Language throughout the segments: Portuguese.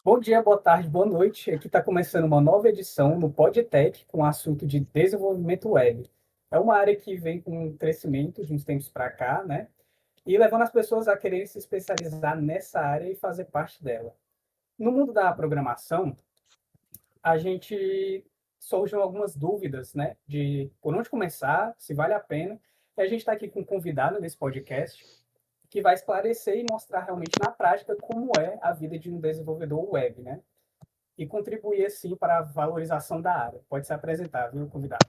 Bom dia, boa tarde, boa noite. Aqui está começando uma nova edição no PodTech com o assunto de desenvolvimento web. É uma área que vem com crescimento de uns tempos para cá, né? E levando as pessoas a quererem se especializar nessa área e fazer parte dela. No mundo da programação, a gente surgem algumas dúvidas, né? De por onde começar, se vale a pena. E a gente está aqui com um convidado nesse podcast que vai esclarecer e mostrar realmente na prática como é a vida de um desenvolvedor web, né? E contribuir, assim, para a valorização da área. Pode se apresentar, viu, convidado?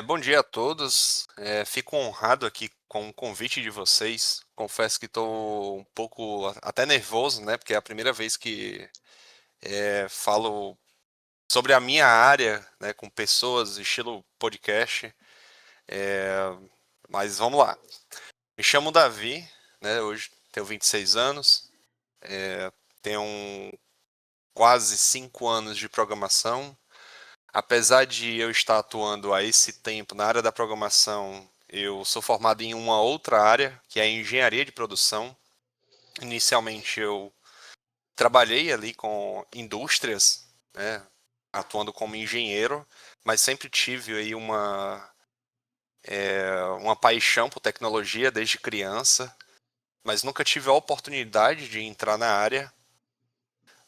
Bom dia a todos. Fico honrado aqui com o convite de vocês. Confesso que estou um pouco até nervoso, né? Porque é a primeira vez que falo sobre a minha área, né? Com pessoas, estilo podcast. É, mas vamos lá. Me chamo Davi, né? Hoje tenho 26 anos. Tenho quase 5 anos de programação. Apesar de eu estar atuando há esse tempo na área da programação, eu sou formado em uma outra área, que é a engenharia de produção. Inicialmente eu trabalhei ali com indústrias, né, atuando como engenheiro, mas sempre tive aí uma paixão por tecnologia desde criança, mas nunca tive a oportunidade de entrar na área.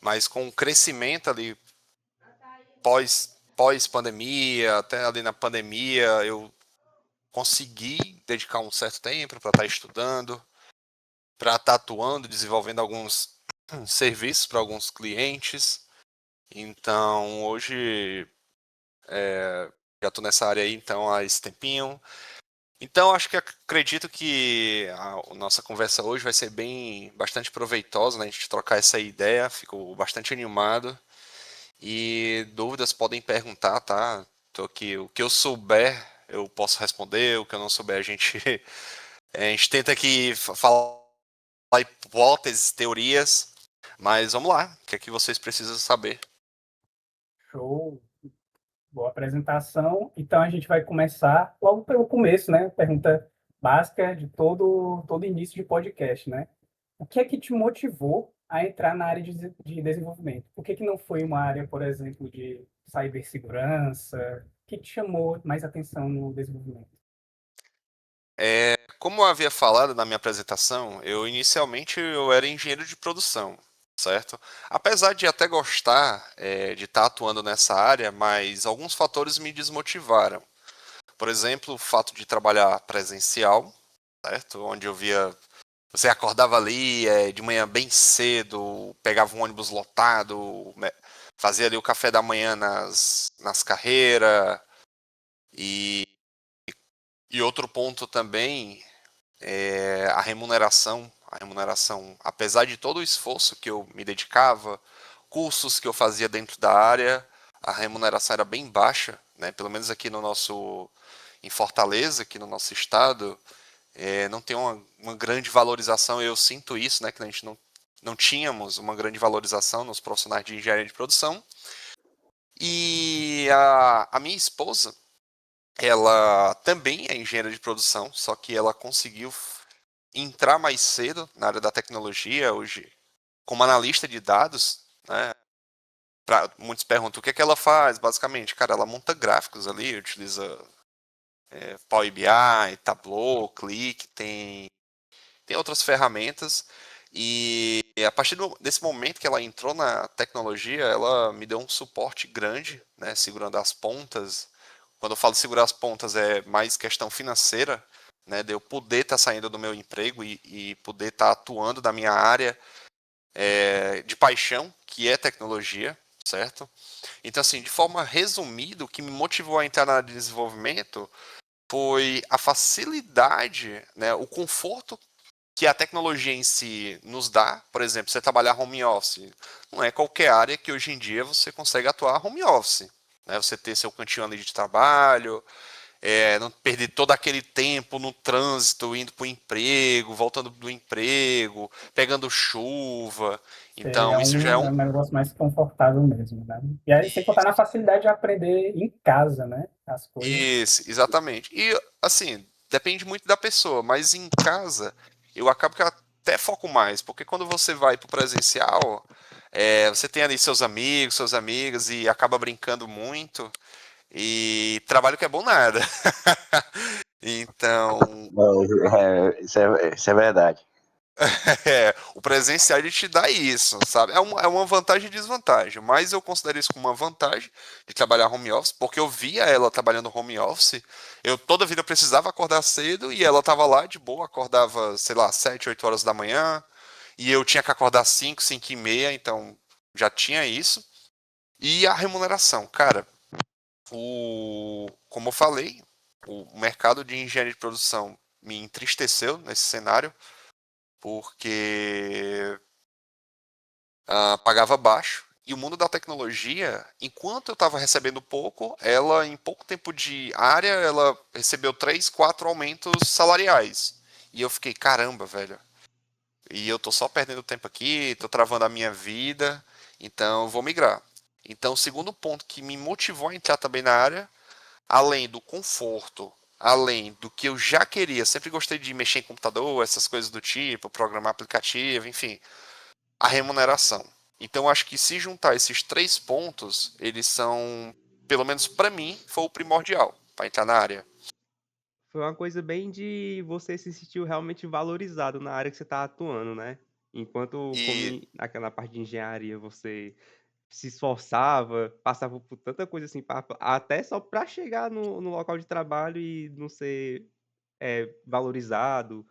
Mas com o crescimento ali pós pandemia, até ali na pandemia, eu consegui dedicar um certo tempo para estar estudando, para estar atuando, desenvolvendo alguns serviços para alguns clientes. Então, hoje já estou nessa área aí então há esse tempinho. Então, acho que acredito que a nossa conversa hoje vai ser bastante proveitosa, né? A gente trocar essa ideia, fico bastante animado. E dúvidas podem perguntar, tá? Tô aqui, o que eu souber eu posso responder, o que eu não souber a gente tenta aqui falar hipóteses, teorias, mas vamos lá, o que é que vocês precisam saber? Show, boa apresentação. Então, a gente vai começar logo pelo começo, né? Pergunta básica de todo início de podcast, né? O que é que te motivou a entrar na área de desenvolvimento? Por que que não foi uma área, por exemplo, de cibersegurança? O que te chamou mais atenção no desenvolvimento? Como eu havia falado na minha apresentação, inicialmente eu era engenheiro de produção, certo? Apesar de até gostar de estar atuando nessa área, mas alguns fatores me desmotivaram. Por exemplo, o fato de trabalhar presencial, certo? Onde eu via você acordava ali de manhã bem cedo, pegava um ônibus lotado, né, fazia ali o café da manhã nas carreiras. E, e outro ponto também é a remuneração. A remuneração, apesar de todo o esforço que eu me dedicava, cursos que eu fazia dentro da área, a remuneração era bem baixa, né? Pelo menos aqui em Fortaleza, aqui no nosso estado, não tem uma grande valorização. Eu sinto isso, né? Que a gente não tínhamos uma grande valorização nos profissionais de engenharia de produção. E a minha esposa, ela também é engenheira de produção, só que ela conseguiu entrar mais cedo na área da tecnologia, hoje como analista de dados, né? Muitos perguntam o que é que ela faz, basicamente, cara, ela monta gráficos ali, utiliza Power BI, Tableau, Click, tem outras ferramentas. E a partir desse momento que ela entrou na tecnologia, ela me deu um suporte grande, né, segurando as pontas. Quando eu falo segurar as pontas, é mais questão financeira, né, de eu poder estar saindo do meu emprego e poder estar atuando na minha área de paixão, que é tecnologia, certo? Então, assim, de forma resumida, o que me motivou a entrar na área de desenvolvimento foi a facilidade, né, o conforto que a tecnologia em si nos dá. Por exemplo, você trabalhar home office. Não é qualquer área que hoje em dia você consegue atuar home office. Né? Você ter seu cantinho ali de trabalho, não perder todo aquele tempo no trânsito, indo para o emprego, voltando do emprego, pegando chuva. É Então, isso já é é um. um negócio mais confortável mesmo, né? E aí, sem contar na facilidade de aprender em casa, né? As coisas. Isso, exatamente. E, assim, depende muito da pessoa, mas em casa, eu acabo que até foco mais, porque quando você vai pro presencial, você tem ali seus amigos, suas amigas e acaba brincando muito e trabalho que é bom nada. Então, Isso é verdade. o presencial ele te dá isso, sabe? É uma vantagem e desvantagem, mas eu considero isso como uma vantagem de trabalhar home office, porque eu via ela trabalhando home office, eu toda vida precisava acordar cedo e ela tava lá de boa, acordava, sei lá, 7, 8 horas da manhã, e eu tinha que acordar 5, 5 e meia, então já tinha isso. E a remuneração, cara, como eu falei, o mercado de engenharia de produção me entristeceu nesse cenário, porque pagava baixo. E o mundo da tecnologia, enquanto eu estava recebendo pouco, ela, em pouco tempo de área, ela recebeu 3, 4 aumentos salariais. E eu fiquei, caramba, velho. E eu tô só perdendo tempo aqui, tô travando a minha vida, então eu vou migrar. Então, o segundo ponto que me motivou a entrar também na área, além do conforto, além do que eu já queria, sempre gostei de mexer em computador, essas coisas do tipo, programar aplicativo, enfim, a remuneração. Então acho que se juntar esses 3 pontos, eles são, pelo menos para mim, foi o primordial para entrar na área. Foi uma coisa bem de você se sentir realmente valorizado na área que você está atuando, né? Enquanto, E naquela parte de engenharia, você se esforçava, passava por tanta coisa assim, até só para chegar no local de trabalho e não ser valorizado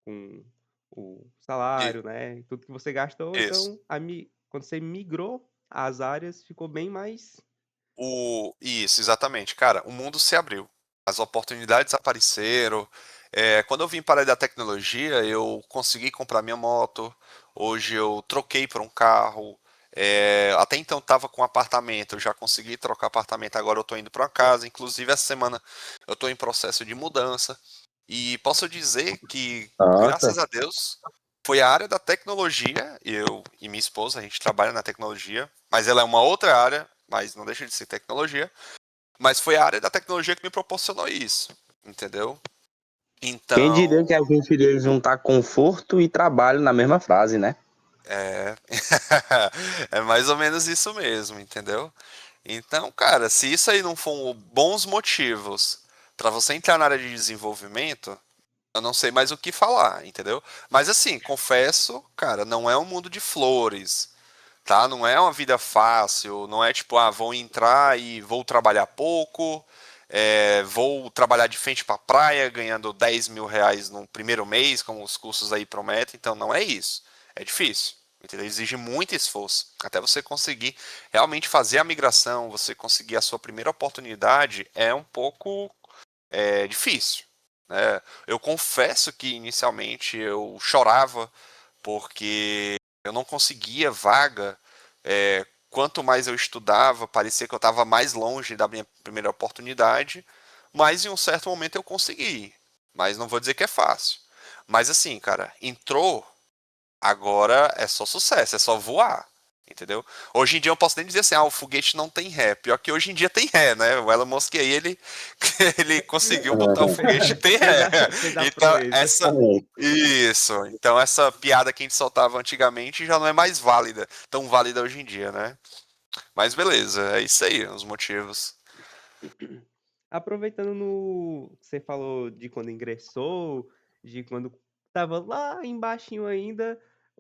com o e- salário, né? Tudo que você gastou. isso. Então, quando você migrou, as áreas ficou bem mais. Isso, exatamente. Cara, o mundo se abriu. As oportunidades apareceram. Quando eu vim para a área da tecnologia, eu consegui comprar minha moto. Hoje eu troquei por um carro. Até então estava com um apartamento, eu já consegui trocar apartamento, agora eu estou indo para uma casa. Inclusive, essa semana eu estou em processo de mudança. E posso dizer que, Nossa, graças a Deus, foi a área da tecnologia. Eu e minha esposa, a gente trabalha na tecnologia, mas ela é uma outra área, mas não deixa de ser tecnologia. Mas foi a área da tecnologia que me proporcionou isso, entendeu? quem diria Então, que a gente iria juntar conforto e trabalho na mesma frase, né? é, é mais ou menos isso mesmo, entendeu? Então, cara, se isso aí não for bons motivos para você entrar na área de desenvolvimento, eu não sei mais o que falar, entendeu? Mas assim, confesso, cara, não é um mundo de flores, tá? Não é uma vida fácil, não é tipo, vou entrar e vou trabalhar pouco, vou trabalhar de frente para praia ganhando R$ 10.000 no primeiro mês, como os cursos aí prometem. Então não é isso. É difícil. Entendeu? Exige muito esforço. Até você conseguir realmente fazer a migração, você conseguir a sua primeira oportunidade, é um pouco difícil. Né? Eu confesso que inicialmente eu chorava porque eu não conseguia vaga. Quanto mais eu estudava, parecia que eu estava mais longe da minha primeira oportunidade, mas em um certo momento eu consegui. Mas não vou dizer que é fácil. Mas assim, cara, entrou, agora é só sucesso, é só voar. Entendeu? Hoje em dia eu posso nem dizer assim, o foguete não tem ré. Pior que hoje em dia tem ré, né? O Elon Musk aí, ele, ele conseguiu botar o foguete e tem Fez ré. a Então, proeza. isso. Então, essa piada que a gente soltava antigamente já não é mais válida, tão válida hoje em dia, né? Mas beleza, é isso aí, os motivos. Aproveitando no. Você falou de quando ingressou, de quando estava lá embaixinho ainda.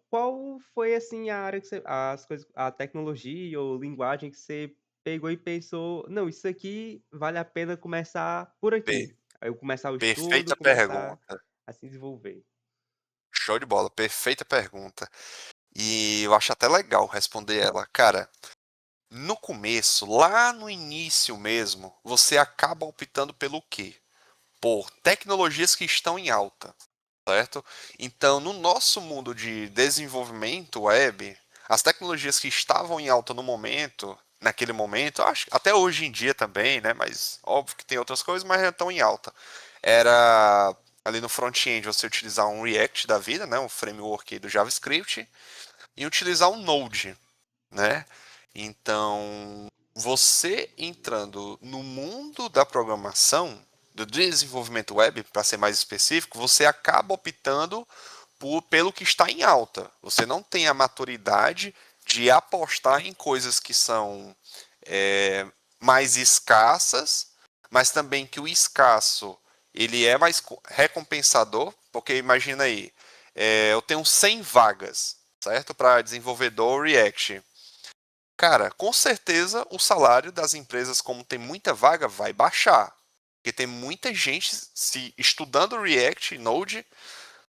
Qual foi assim a área que você, as coisas, a tecnologia ou linguagem que você pegou e pensou, não, isso aqui vale a pena começar por aqui. Per- Aí eu começar o estudo, Perfeita começar pergunta. a se desenvolver. Show de bola, perfeita pergunta. E eu acho até legal responder ela. Cara, no começo, lá no início mesmo, você acaba optando pelo quê? Por tecnologias que estão em alta, certo? Então, no nosso mundo de desenvolvimento web, as tecnologias que estavam em alta no momento, naquele momento, acho até hoje em dia também, né? Mas óbvio que tem outras coisas, mas estão em alta. Era ali no front-end você utilizar um React da vida, né? Um framework aí do JavaScript, e utilizar um Node, né? Então, você entrando no mundo da programação, do desenvolvimento web, para ser mais específico, você acaba optando pelo que está em alta. Você não tem a maturidade de apostar em coisas que são mais escassas, mas também que o escasso ele é mais recompensador, porque imagina aí, eu tenho 100 vagas, certo? Para desenvolvedor React. Cara, com certeza o salário das empresas, como tem muita vaga, vai baixar. Porque tem muita gente se estudando React e Node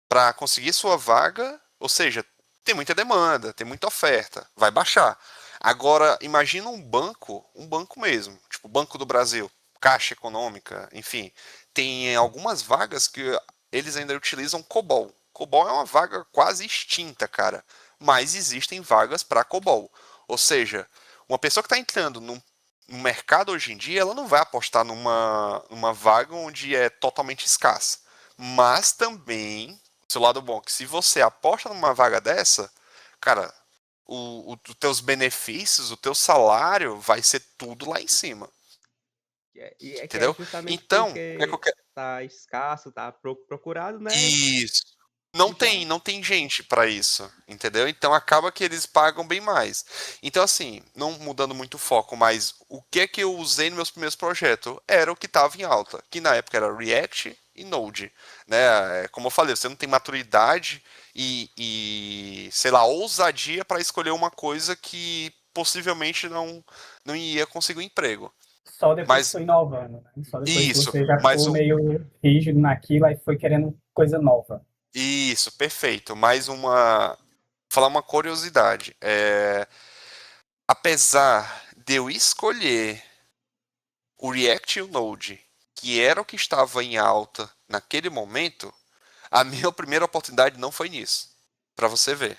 para conseguir sua vaga, ou seja, tem muita demanda, tem muita oferta, vai baixar. Agora, imagina um banco mesmo, tipo o Banco do Brasil, Caixa Econômica, enfim, tem algumas vagas que eles ainda utilizam COBOL. COBOL é uma vaga quase extinta, cara, mas existem vagas para COBOL. Ou seja, uma pessoa que está entrando no mercado hoje em dia, ela não vai apostar numa vaga onde é totalmente escassa. Mas também seu lado bom, que se você aposta numa vaga dessa, cara, os teus benefícios, o teu salário vai ser tudo lá em cima, Que é entendeu? justamente Então, o que é que eu porque quero? tá escasso, tá procurado, né? Isso. Não Já. tem, não tem gente para isso, entendeu? Então acaba que eles pagam bem mais. Então assim, não mudando muito o foco, mas o que é que eu usei nos meus primeiros projetos? Era o que estava em alta, que na época era React e Node, né? Como eu falei, você não tem maturidade sei lá, ousadia para escolher uma coisa que possivelmente não ia conseguir um emprego. Só depois que Mas foi inovando, né? Só depois que isso, você já mas ficou meio rígido naquilo, aí foi querendo coisa nova. isso, perfeito. Mais uma. Falar uma curiosidade. Apesar de eu escolher o React e o Node, que era o que estava em alta naquele momento, a minha primeira oportunidade não foi nisso. Para você ver.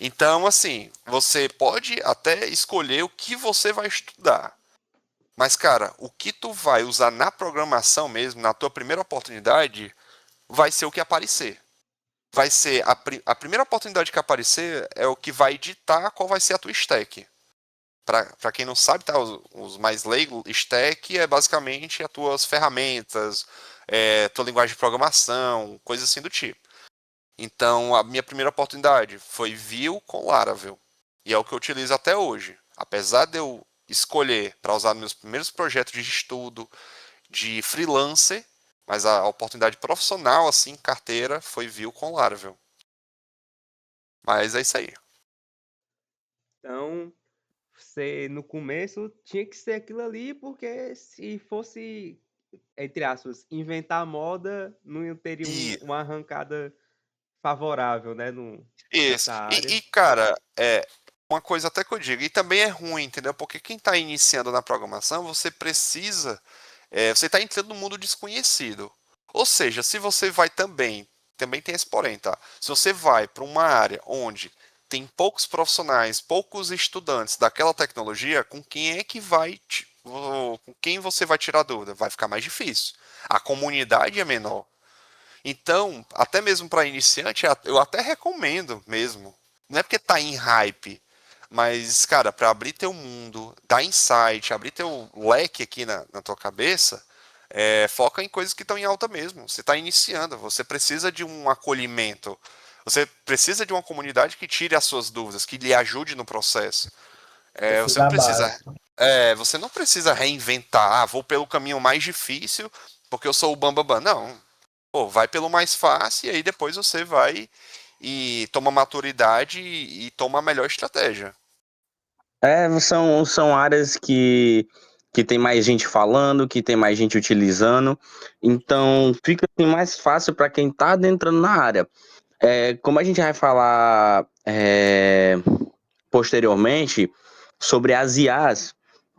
Então, assim, você pode até escolher o que você vai estudar. Mas, cara, o que tu vai usar na programação mesmo, na tua primeira oportunidade, vai ser o que aparecer. Vai ser a primeira oportunidade que aparecer é o que vai ditar qual vai ser a tua stack. Para quem não sabe, tá, os mais leigos, stack é basicamente as tuas ferramentas, tua linguagem de programação, coisas assim do tipo. Então, a minha primeira oportunidade foi Vue com Laravel. E é o que eu utilizo até hoje. Apesar de eu escolher para usar nos meus primeiros projetos de estudo, de freelancer, mas a oportunidade profissional, assim, carteira, foi Vue com Laravel. Mas é isso aí. Então, você no começo tinha que ser aquilo ali, porque se fosse, entre aspas, inventar moda, não teria E uma arrancada favorável, né, isso. nessa área. Cara, uma coisa até que eu digo, e também é ruim, entendeu? Porque quem está iniciando na programação, você precisa. Você está entrando num mundo desconhecido. Ou seja, se você vai também tem esse porém, tá? Se você vai para uma área onde tem poucos profissionais, poucos estudantes daquela tecnologia, com quem é que com quem você vai tirar dúvida? Vai ficar mais difícil. A comunidade é menor. Então, até mesmo para iniciante, eu até recomendo mesmo. Não é porque tá em hype, mas, cara, para abrir teu mundo, dar insight, abrir teu leque aqui na tua cabeça, foca em coisas que estão em alta mesmo. Você está iniciando, você precisa de um acolhimento, você precisa de uma comunidade que tire as suas dúvidas, que lhe ajude no processo. Você Precisa não da precisa, base. você não precisa reinventar, vou pelo caminho mais difícil porque eu sou o bambambam. Não, pô, vai pelo mais fácil e aí depois você vai e toma maturidade e toma a melhor estratégia. São áreas que tem mais gente falando, que tem mais gente utilizando, então fica assim, mais fácil para quem está adentrando na área. Como a gente vai falar posteriormente sobre as IAs,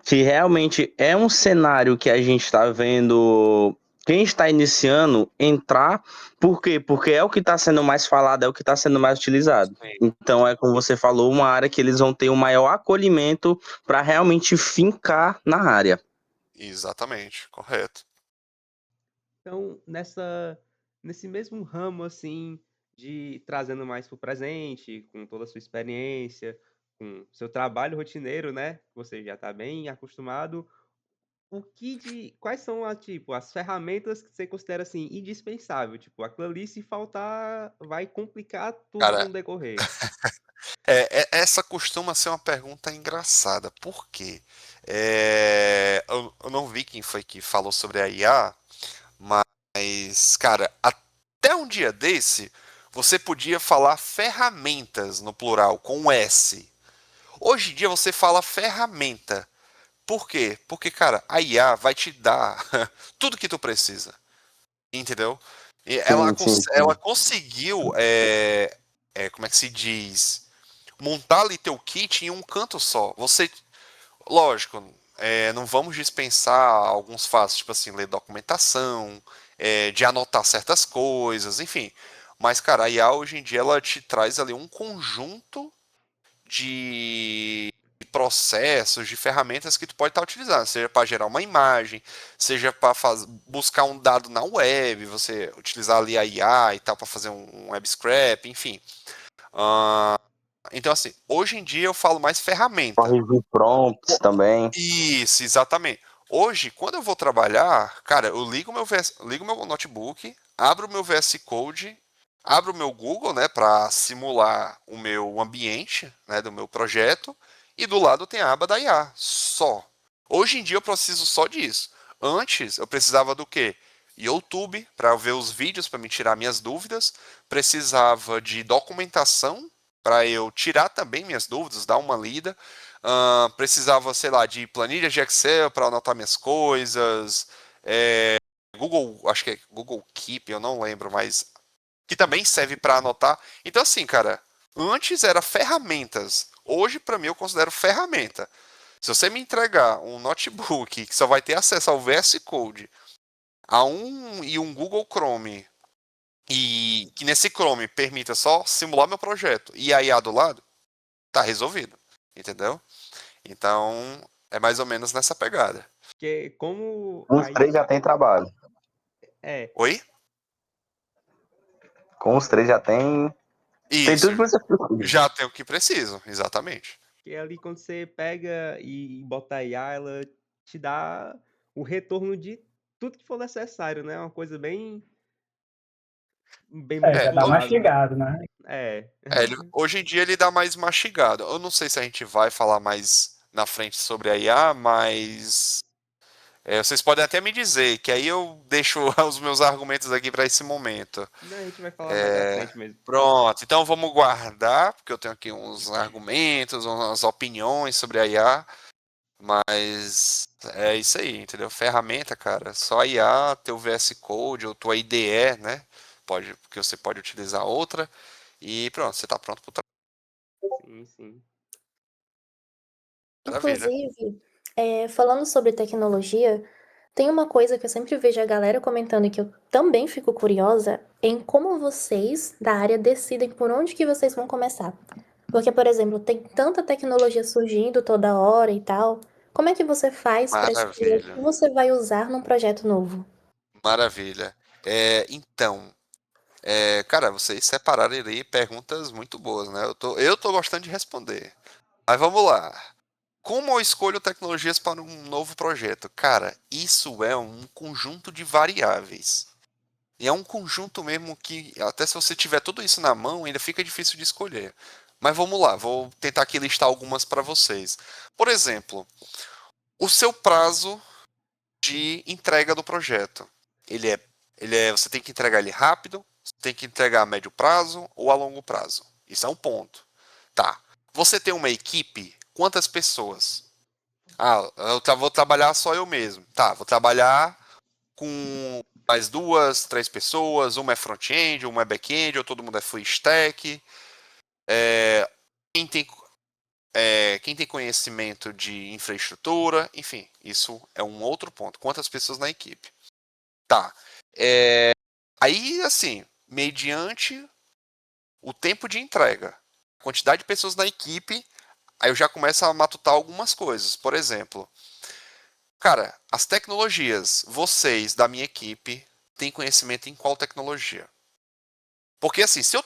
que realmente é um cenário que a gente está vendo quem está iniciando entrar, por quê? Porque é o que está sendo mais falado, é o que está sendo mais utilizado. Sim. Então, como você falou, uma área que eles vão ter um maior acolhimento para realmente fincar na área. Exatamente, correto. Então, nesse mesmo ramo, assim, de trazendo mais para o presente, com toda a sua experiência, com seu trabalho rotineiro, né? Você já está bem acostumado. quais são as ferramentas que você considera assim indispensável? Tipo, aquilo ali se faltar vai complicar tudo Cara, no decorrer. essa costuma ser uma pergunta engraçada. Por quê? Eu não vi quem foi que falou sobre a IA, mas, cara, até um dia desse, você podia falar ferramentas no plural, com um S. Hoje em dia você fala ferramenta. Por quê? Porque, cara, a IA vai te dar tudo que tu precisa. Entendeu? E Sim, sim, ela sim. conseguiu, como é que se diz? Montar ali teu kit em um canto só. Você, lógico, não vamos dispensar alguns fatos, tipo assim, ler documentação, de anotar certas coisas, enfim. Mas, cara, a IA hoje em dia ela te traz ali um conjunto de processos, de ferramentas que tu pode estar utilizando, seja para gerar uma imagem, seja para buscar um dado na web, você utilizar ali a IA e tal para fazer um web scrap, enfim. Uh, então, assim, hoje em dia eu falo mais ferramenta. Corrigir prompts também. Isso, exatamente. Hoje, quando eu vou trabalhar, cara, eu ligo meu notebook, abro o meu VS Code, abro o meu Google, né, para simular o meu ambiente, né, do meu projeto, e do lado tem a aba da IA, só. Hoje em dia eu preciso só disso. Antes eu precisava do quê? YouTube para ver os vídeos para me tirar minhas dúvidas, precisava de documentação para eu tirar também minhas dúvidas, dar uma lida. Precisava, sei lá, de planilhas de Excel para anotar minhas coisas. Google, acho que é Google Keep, eu não lembro, mas que também serve para anotar. Então, assim, cara, antes era ferramentas. Hoje, para mim, eu considero ferramenta. Se você me entregar um notebook que só vai ter acesso ao VS Code, a um Google Chrome, e que nesse Chrome permita só simular meu projeto e a IA do lado, tá resolvido. Entendeu? Então, é mais ou menos nessa pegada. Porque como Com os três aí já tem trabalho. é, Oi? Com os três já tem. Tem Isso. tudo que você precisa. Já tem o que preciso, exatamente. que ali quando você pega e bota a IA, ela te dá o retorno de tudo que for necessário, né? Uma coisa bem Já dá Hoje, manipulável. mastigado, né? É. hoje em dia ele dá mais mastigado. Eu não sei se a gente vai falar mais na frente sobre a IA, mas vocês podem até me dizer, que aí eu deixo os meus argumentos aqui para esse momento. Não, a gente vai falar mais à frente mesmo. Pronto, então vamos guardar, porque eu tenho aqui uns argumentos, umas opiniões sobre a IA. Mas é isso aí, entendeu? Ferramenta, cara, só a IA, teu VS Code ou tua IDE, né? Pode, porque você pode utilizar outra e pronto, você tá pronto pro Sim, sim. maravilha. Inclusive, falando sobre tecnologia, tem uma coisa que eu sempre vejo a galera comentando e que eu também fico curiosa em como vocês da área decidem por onde que vocês vão começar. Porque, por exemplo, tem tanta tecnologia surgindo toda hora e tal. Como é que você faz para escolher o que Maravilha, você vai usar num projeto novo? maravilha. Então, cara, vocês separaram aí perguntas muito boas, né? Eu tô gostando de responder. Mas vamos lá. Como eu escolho tecnologias para um novo projeto? Cara, isso é um conjunto de variáveis. E é um conjunto mesmo que, até se você tiver tudo isso na mão, ainda fica difícil de escolher. Mas vamos lá, vou tentar aqui listar algumas para vocês. Por exemplo, o seu prazo de entrega do projeto. Ele é, você tem que entregar ele rápido, você tem que entregar a médio prazo ou a longo prazo. Isso é um ponto. Tá. Você tem uma equipe? Quantas pessoas? Ah, vou trabalhar só eu mesmo. Tá, vou trabalhar com mais duas, três pessoas, uma é front-end, uma é back-end, ou todo mundo é full stack. Quem tem, quem tem conhecimento de infraestrutura, enfim, isso é um outro ponto. Quantas pessoas na equipe? Tá. Aí, assim, mediante o tempo de entrega, quantidade de pessoas na equipe, aí eu já começo a matutar algumas coisas. Por exemplo, cara, as tecnologias, vocês da minha equipe têm conhecimento em qual tecnologia? Porque assim, se eu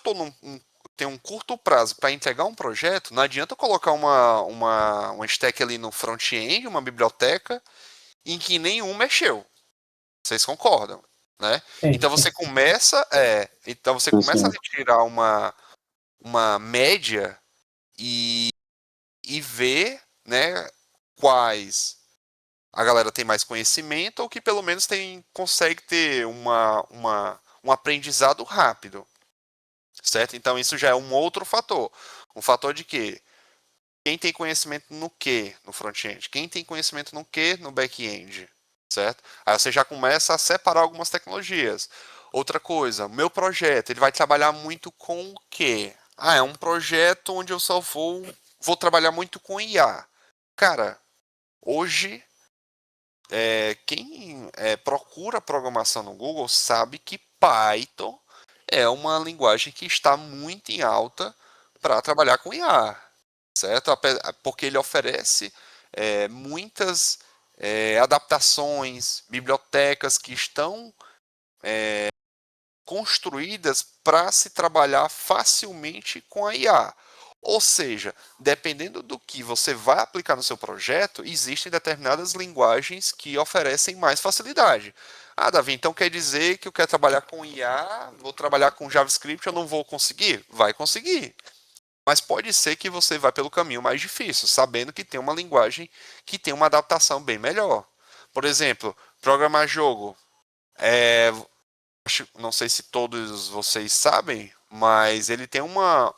tenho um curto prazo para entregar um projeto, não adianta eu colocar uma stack ali no front-end, uma biblioteca, em que nenhum mexeu. Vocês concordam, né? Sim, Então sim. você começa, a tirar uma média e ver, né, quais a galera tem mais conhecimento ou que pelo menos consegue ter um aprendizado rápido, certo? Então isso já é um outro fator. Um fator de quê? Quem tem conhecimento no quê no front-end? Quem tem conhecimento no quê no back-end? Certo? Aí você já começa a separar algumas tecnologias. Outra coisa, meu projeto, ele vai trabalhar muito com o quê? Ah, é um projeto onde eu só vou trabalhar muito com IA. Cara, hoje, quem procura programação no Google sabe que Python é uma linguagem que está muito em alta para trabalhar com IA, certo? Porque ele oferece muitas adaptações, bibliotecas que estão construídas para se trabalhar facilmente com a IA. Ou seja, dependendo do que você vai aplicar no seu projeto, existem determinadas linguagens que oferecem mais facilidade. Ah, Davi, então quer dizer que eu quero trabalhar com IA, vou trabalhar com JavaScript, eu não vou conseguir? Vai conseguir. Mas pode ser que você vá pelo caminho mais difícil, sabendo que tem uma linguagem que tem uma adaptação bem melhor. Por exemplo, programar jogo. Não sei se todos vocês sabem, mas ele tem uma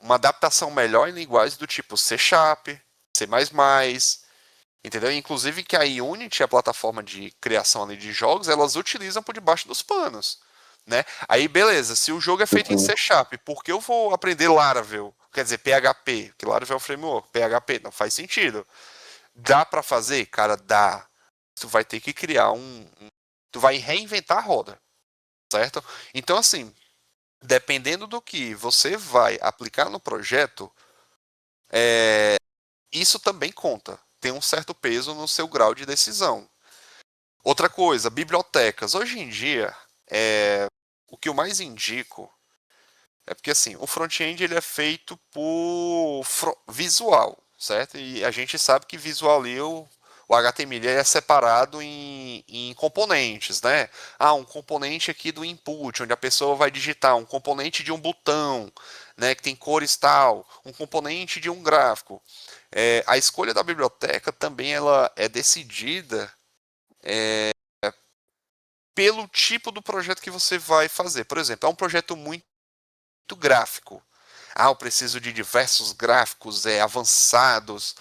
adaptação melhor em linguagens do tipo C Sharp, C++, entendeu? Inclusive que a Unity, a plataforma de criação ali de jogos, elas utilizam por debaixo dos panos, né? Aí beleza, se o jogo é feito em C Sharp, por que eu vou aprender Laravel? Quer dizer, PHP, que Laravel é o framework, PHP, não faz sentido. Dá para fazer? Cara, dá. Tu vai ter que criar tu vai reinventar a roda, certo? Então assim, dependendo do que você vai aplicar no projeto, isso também conta. Tem um certo peso no seu grau de decisão. Outra coisa, bibliotecas. Hoje em dia, o que eu mais indico é porque assim, o front-end ele é feito por visual, certo? E a gente sabe que visual ali o HTML é separado em componentes, né? Ah, um componente aqui do input, onde a pessoa vai digitar, um componente de um botão, né, que tem cores tal, um componente de um gráfico. A escolha da biblioteca também ela é decidida pelo tipo do projeto que você vai fazer. Por exemplo, é um projeto muito gráfico. Ah, eu preciso de diversos gráficos avançados,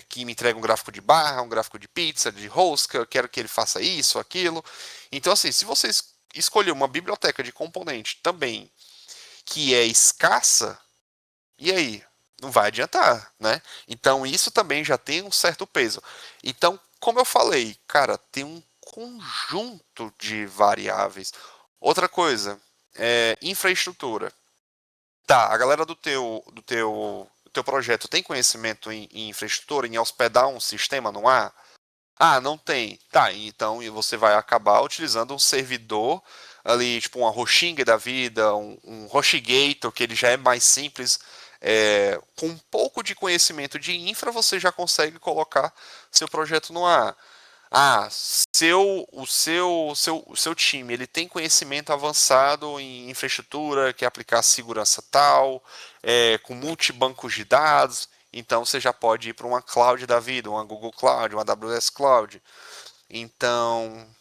que me entregam um gráfico de barra, um gráfico de pizza, de rosca, eu quero que ele faça isso, aquilo. Então, assim, se você escolher uma biblioteca de componente também que é escassa, e aí? Não vai adiantar, né? Então, isso também já tem um certo peso. Então, como eu falei, cara, tem um conjunto de variáveis. Outra coisa, infraestrutura. Tá, a galera do teu projeto tem conhecimento em infraestrutura, em hospedar um sistema no ar? Ah, não tem. Tá, então você vai acabar utilizando um servidor ali, tipo uma Hosting da vida, um HostGator, que ele já é mais simples. Com um pouco de conhecimento de infra, você já consegue colocar seu projeto no ar. Ah, o seu time ele tem conhecimento avançado em infraestrutura, quer aplicar segurança tal, com multibancos de dados, então você já pode ir para uma cloud da vida, uma Google Cloud, uma AWS Cloud. Então,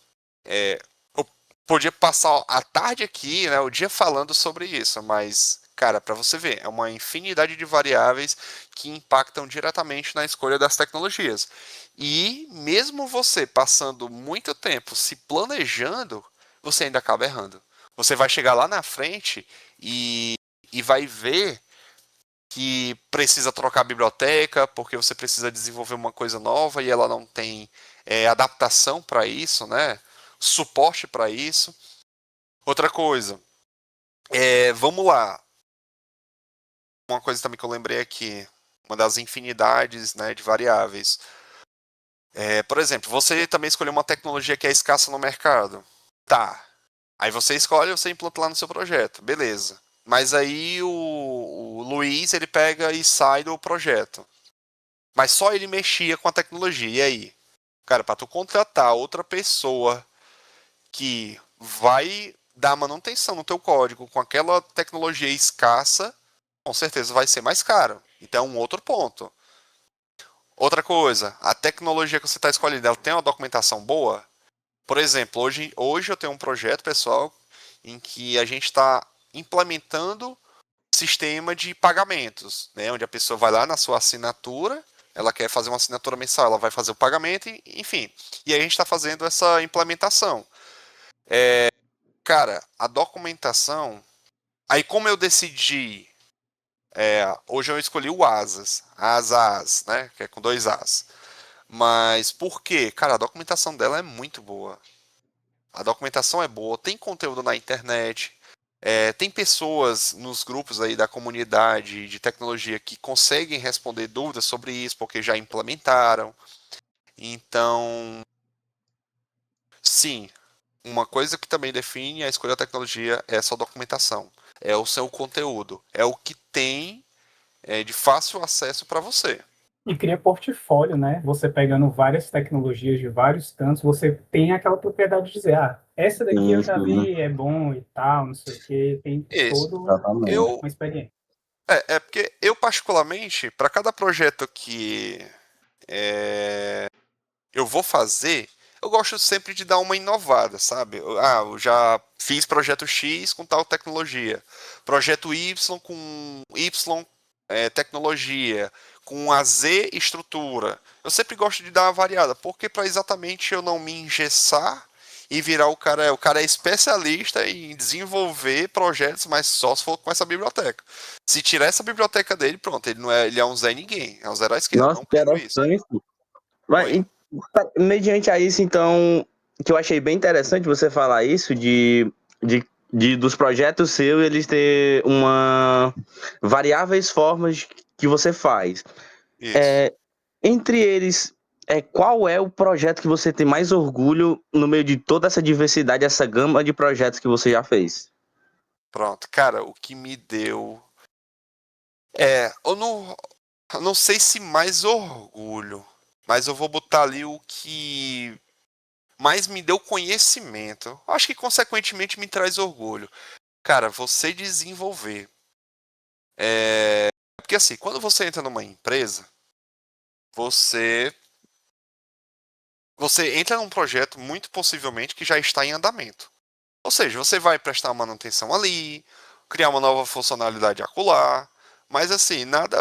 eu podia passar a tarde aqui, né, o dia falando sobre isso, mas, cara, para você ver, é uma infinidade de variáveis que impactam diretamente na escolha das tecnologias. E mesmo você passando muito tempo se planejando, você ainda acaba errando. Você vai chegar lá na frente e vai ver que precisa trocar a biblioteca porque você precisa desenvolver uma coisa nova e ela não tem adaptação para isso, né? Suporte para isso. Outra coisa, vamos lá. Uma coisa também que eu lembrei aqui, uma das infinidades, né, de variáveis. Por exemplo, você também escolheu uma tecnologia que é escassa no mercado. Tá. Aí você escolhe, você implanta lá no seu projeto. Beleza. Mas aí o Luiz, ele pega e sai do projeto. mas só ele mexia com a tecnologia. E aí? Cara, para tu contratar outra pessoa que vai dar manutenção no teu código com aquela tecnologia escassa, com certeza vai ser mais caro. Então é um outro ponto. Outra coisa, a tecnologia que você está escolhendo, ela tem uma documentação boa? Por exemplo, hoje eu tenho um projeto, pessoal, em que a gente está implementando sistema de pagamentos, né? Onde a pessoa vai lá na sua assinatura, ela quer fazer uma assinatura mensal, ela vai fazer o pagamento, enfim. E aí a gente está fazendo essa implementação. Cara, a documentação. Aí como eu decidi. Hoje eu escolhi o Asas, né? Que é com 2 As. Mas por quê? Cara, a documentação dela é muito boa. A documentação é boa, tem conteúdo na internet, tem pessoas nos grupos aí da comunidade de tecnologia que conseguem responder dúvidas sobre isso, porque já implementaram. Então, sim, uma coisa que também define a escolha da tecnologia é a sua documentação, é o seu conteúdo, é o que tem de fácil acesso para você. E cria portfólio, né? Você pegando várias tecnologias de vários cantos, você tem aquela propriedade de dizer, essa daqui eu já Sim, vi, é bom e tal, não sei o quê, tem Isso. todo exatamente. uma experiência. Porque eu particularmente, para cada projeto que eu vou fazer, eu gosto sempre de dar uma inovada, sabe? Eu já fiz projeto X com tal tecnologia, projeto Y com Y tecnologia, com a Z estrutura. Eu sempre gosto de dar uma variada, porque para exatamente eu não me engessar e virar o cara é especialista em desenvolver projetos, mas só se for com essa biblioteca. Se tirar essa biblioteca dele, pronto, ele é um Zé ninguém, é um zero à esquerda. Nossa, Não quero isso. interessante. Mas, Oi. mediante a isso, então, que eu achei bem interessante você falar isso de, dos projetos seus, eles ter uma variáveis formas que você faz. Isso. Entre eles, qual é o projeto que você tem mais orgulho no meio de toda essa diversidade, essa gama de projetos que você já fez? Pronto, cara, o que me deu. Eu não sei se mais orgulho, mas eu vou botar ali o que mais me deu conhecimento. Acho que consequentemente me traz orgulho. Cara, você desenvolver. Porque assim, quando você entra numa empresa, você você entra num projeto muito possivelmente que já está em andamento. Ou seja, você vai prestar manutenção ali, criar uma nova funcionalidade acolá, mas assim, nada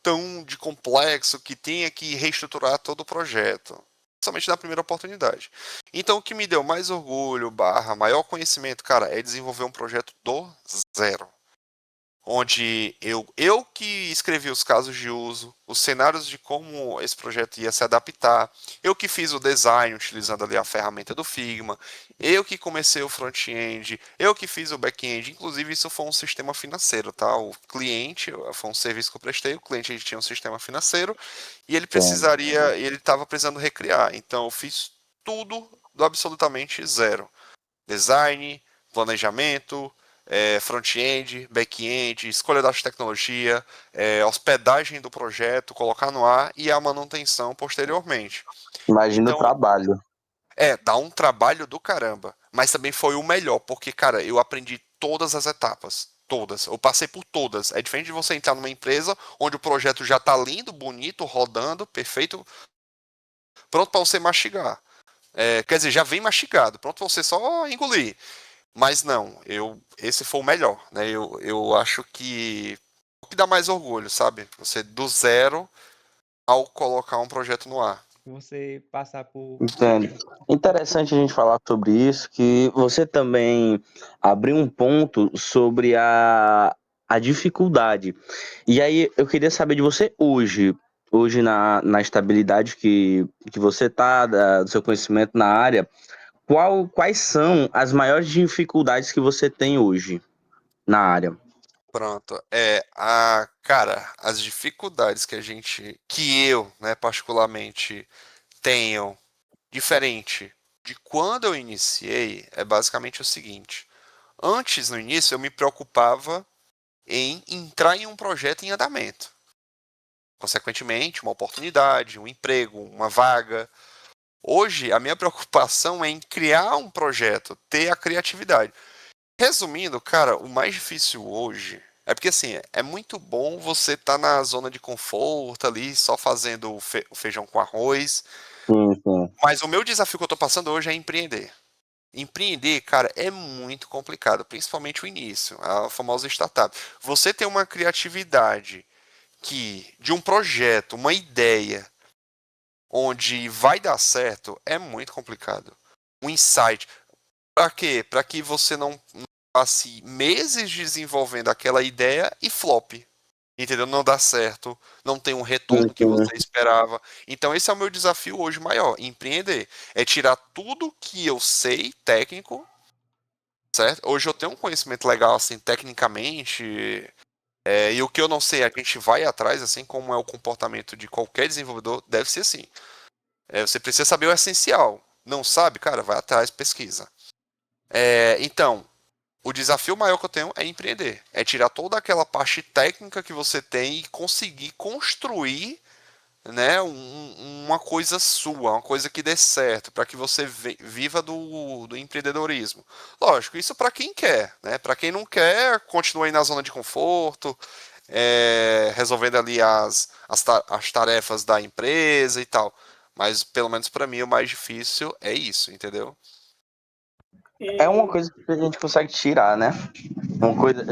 tão de complexo que tenha que reestruturar todo o projeto, somente na primeira oportunidade. Então, o que me deu mais orgulho, maior conhecimento, cara, é desenvolver um projeto do zero. Onde eu que escrevi os casos de uso, os cenários de como esse projeto ia se adaptar, eu que fiz o design utilizando ali a ferramenta do Figma, eu que comecei o front-end, eu que fiz o back-end, inclusive isso foi um sistema financeiro, tá? O cliente, foi um serviço que eu prestei, o cliente ele tinha um sistema financeiro e ele estava precisando recriar, então eu fiz tudo do absolutamente zero. Design, planejamento, front-end, back-end, escolha da tecnologia, hospedagem do projeto, colocar no ar e a manutenção posteriormente. Imagina o Então, trabalho. dá um trabalho do caramba, mas também foi o melhor, porque, cara, eu aprendi todas as etapas. Todas. Eu passei por todas. É diferente de você entrar numa empresa onde o projeto já tá lindo, bonito, rodando, perfeito, pronto para você mastigar. Quer dizer, já vem mastigado, pronto para você só engolir. Mas não, esse foi o melhor, né? Eu acho que o que dá mais orgulho, sabe? Você do zero ao colocar um projeto no ar. Você passar por. Entendo. Interessante a gente falar sobre isso, que você também abriu um ponto sobre a dificuldade. E aí eu queria saber de você hoje na estabilidade que você está, do seu conhecimento na área, quais são as maiores dificuldades que você tem hoje na área? Pronto. Cara, as dificuldades que eu, né, particularmente tenho diferente de quando eu iniciei é basicamente o seguinte. Antes, no início, eu me preocupava em entrar em um projeto em andamento. consequentemente, uma oportunidade, um emprego, uma vaga. Hoje, a minha preocupação é em criar um projeto, ter a criatividade. Resumindo, cara, o mais difícil hoje é porque assim, é muito bom você estar na zona de conforto ali, só fazendo o feijão com arroz, Sim, sim. mas o meu desafio que eu tô passando hoje é empreender. Empreender, cara, é muito complicado, principalmente o início, a famosa startup. Você tem uma criatividade que de um projeto, uma ideia onde vai dar certo, é muito complicado. Um insight. Para quê? Para que você não passe meses desenvolvendo aquela ideia e flop. Entendeu? Não dá certo, não tem um Sim, retorno que sim. você esperava. Então esse é o meu desafio hoje maior, empreender. É tirar tudo que eu sei, técnico, certo? Hoje eu tenho um conhecimento legal, assim, tecnicamente, e o que eu não sei, a gente vai atrás, assim como é o comportamento de qualquer desenvolvedor, deve ser assim. Você precisa saber o essencial. Não sabe, cara, vai atrás, pesquisa. Então, o desafio maior que eu tenho é empreender. É tirar toda aquela parte técnica que você tem e conseguir construir, né, uma coisa sua, uma coisa que dê certo, para que você viva do empreendedorismo. Lógico, isso para quem quer, né? Para quem não quer, continua aí na zona de conforto, resolvendo ali as tarefas da empresa e tal. Mas pelo menos para mim o mais difícil é isso, entendeu? É uma E, coisa que a gente consegue tirar, né? Uma coisa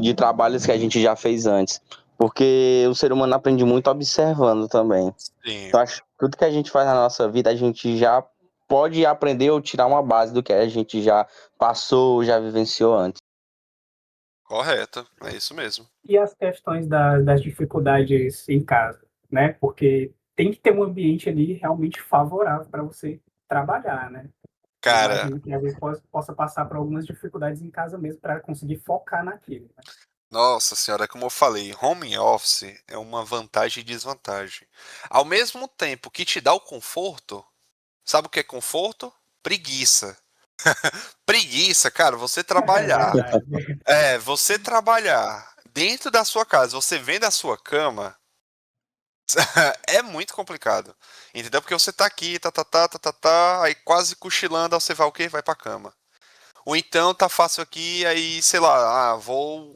de trabalhos que a gente já fez antes. Porque o ser humano aprende muito observando também. Sim, Então, acho que tudo que a gente faz na nossa vida, a gente já pode aprender ou tirar uma base do que a gente já passou, já vivenciou antes. correto, é isso mesmo. e as questões das dificuldades em casa, né? Porque tem que ter um ambiente ali realmente favorável para você trabalhar, né? Eu Cara, imagino que às vezes possa passar por algumas dificuldades em casa mesmo para conseguir focar naquilo, né? nossa senhora, como eu falei, home office é uma vantagem e desvantagem. Ao mesmo tempo que te dá o conforto, sabe o que é conforto? Preguiça. Preguiça, cara, você É trabalhar. verdade. Você trabalhar dentro da sua casa, você vem da sua cama, é muito complicado. Entendeu? Porque você tá aqui, aí quase cochilando, aí você vai o quê? Vai pra cama. Ou então tá fácil aqui, aí, sei lá, vou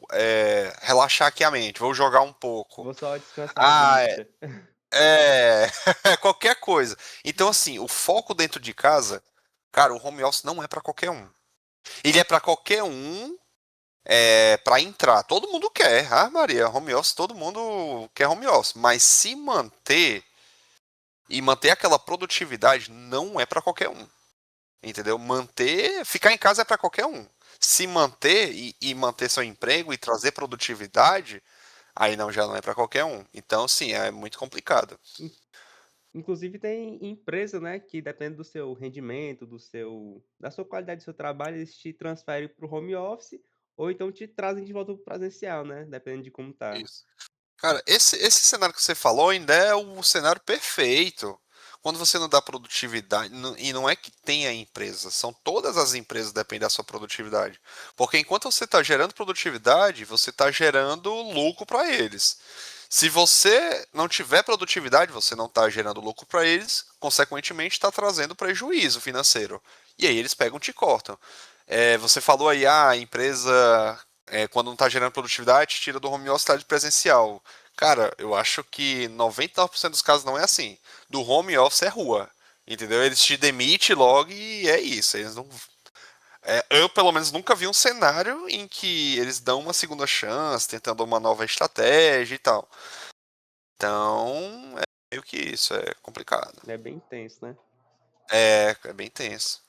relaxar aqui a mente, vou jogar um pouco. Vou só descansar a Ah, bunda. é, qualquer coisa. Então, assim, o foco dentro de casa, cara, o home office não é pra qualquer um. Ele é pra qualquer um para entrar. Todo mundo quer, Maria, home office, todo mundo quer home office. Mas se manter e manter aquela produtividade não é pra qualquer um. Entendeu? Ficar em casa é para qualquer um. Se manter e manter seu emprego e trazer produtividade, aí não já não é para qualquer um. Então, sim, é muito complicado. In- Inclusive tem empresa, né, que depende do seu rendimento, da sua qualidade do seu trabalho, eles te transferem para o home office ou então te trazem de volta para o presencial, né, dependendo de como tá. Isso. Cara, esse cenário que você falou ainda é o cenário perfeito. Quando você não dá produtividade, e não é que tenha empresa, são todas as empresas dependem da sua produtividade. Porque enquanto você está gerando produtividade, você está gerando lucro para eles. Se você não tiver produtividade, você não está gerando lucro para eles, consequentemente está trazendo prejuízo financeiro. E aí eles pegam e te cortam. Você falou aí, a empresa, quando não está gerando produtividade, tira do home office de presencial. Cara, eu acho que 99% dos casos não é assim. Do home office é rua. Entendeu? Eles te demitem logo e é isso. Eles não. Eu, pelo menos, nunca vi um cenário em que eles dão uma segunda chance, tentando uma nova estratégia e tal. Então, é meio que isso, é complicado. É bem intenso, né? É bem tenso.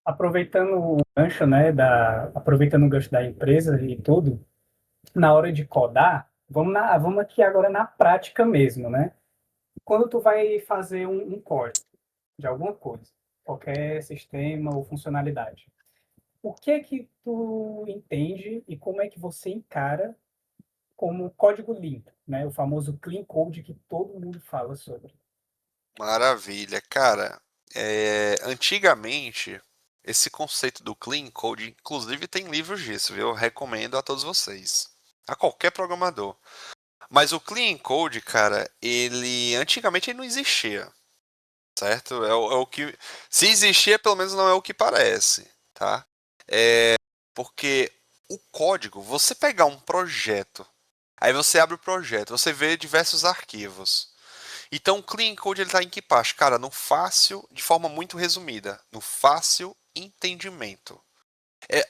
Aproveitando o gancho da empresa e tudo, na hora de codar, vamos aqui agora na prática mesmo, né? Quando tu vai fazer um código de alguma coisa, qualquer sistema ou funcionalidade, o que é que tu entende e como é que você encara como código limpo, né? O famoso clean code que todo mundo fala sobre. Maravilha. Cara, antigamente, esse conceito do clean code, inclusive tem livros disso, viu? Eu recomendo a todos vocês. A qualquer programador. Mas o Clean Code, cara, ele antigamente ele não existia, certo? É o que se existia, pelo menos não é o que parece, tá? Porque o código, você pegar um projeto, aí você abre o projeto, você vê diversos arquivos. Então, o Clean Code ele está em que parte? Cara, no fácil, de forma muito resumida, no fácil entendimento.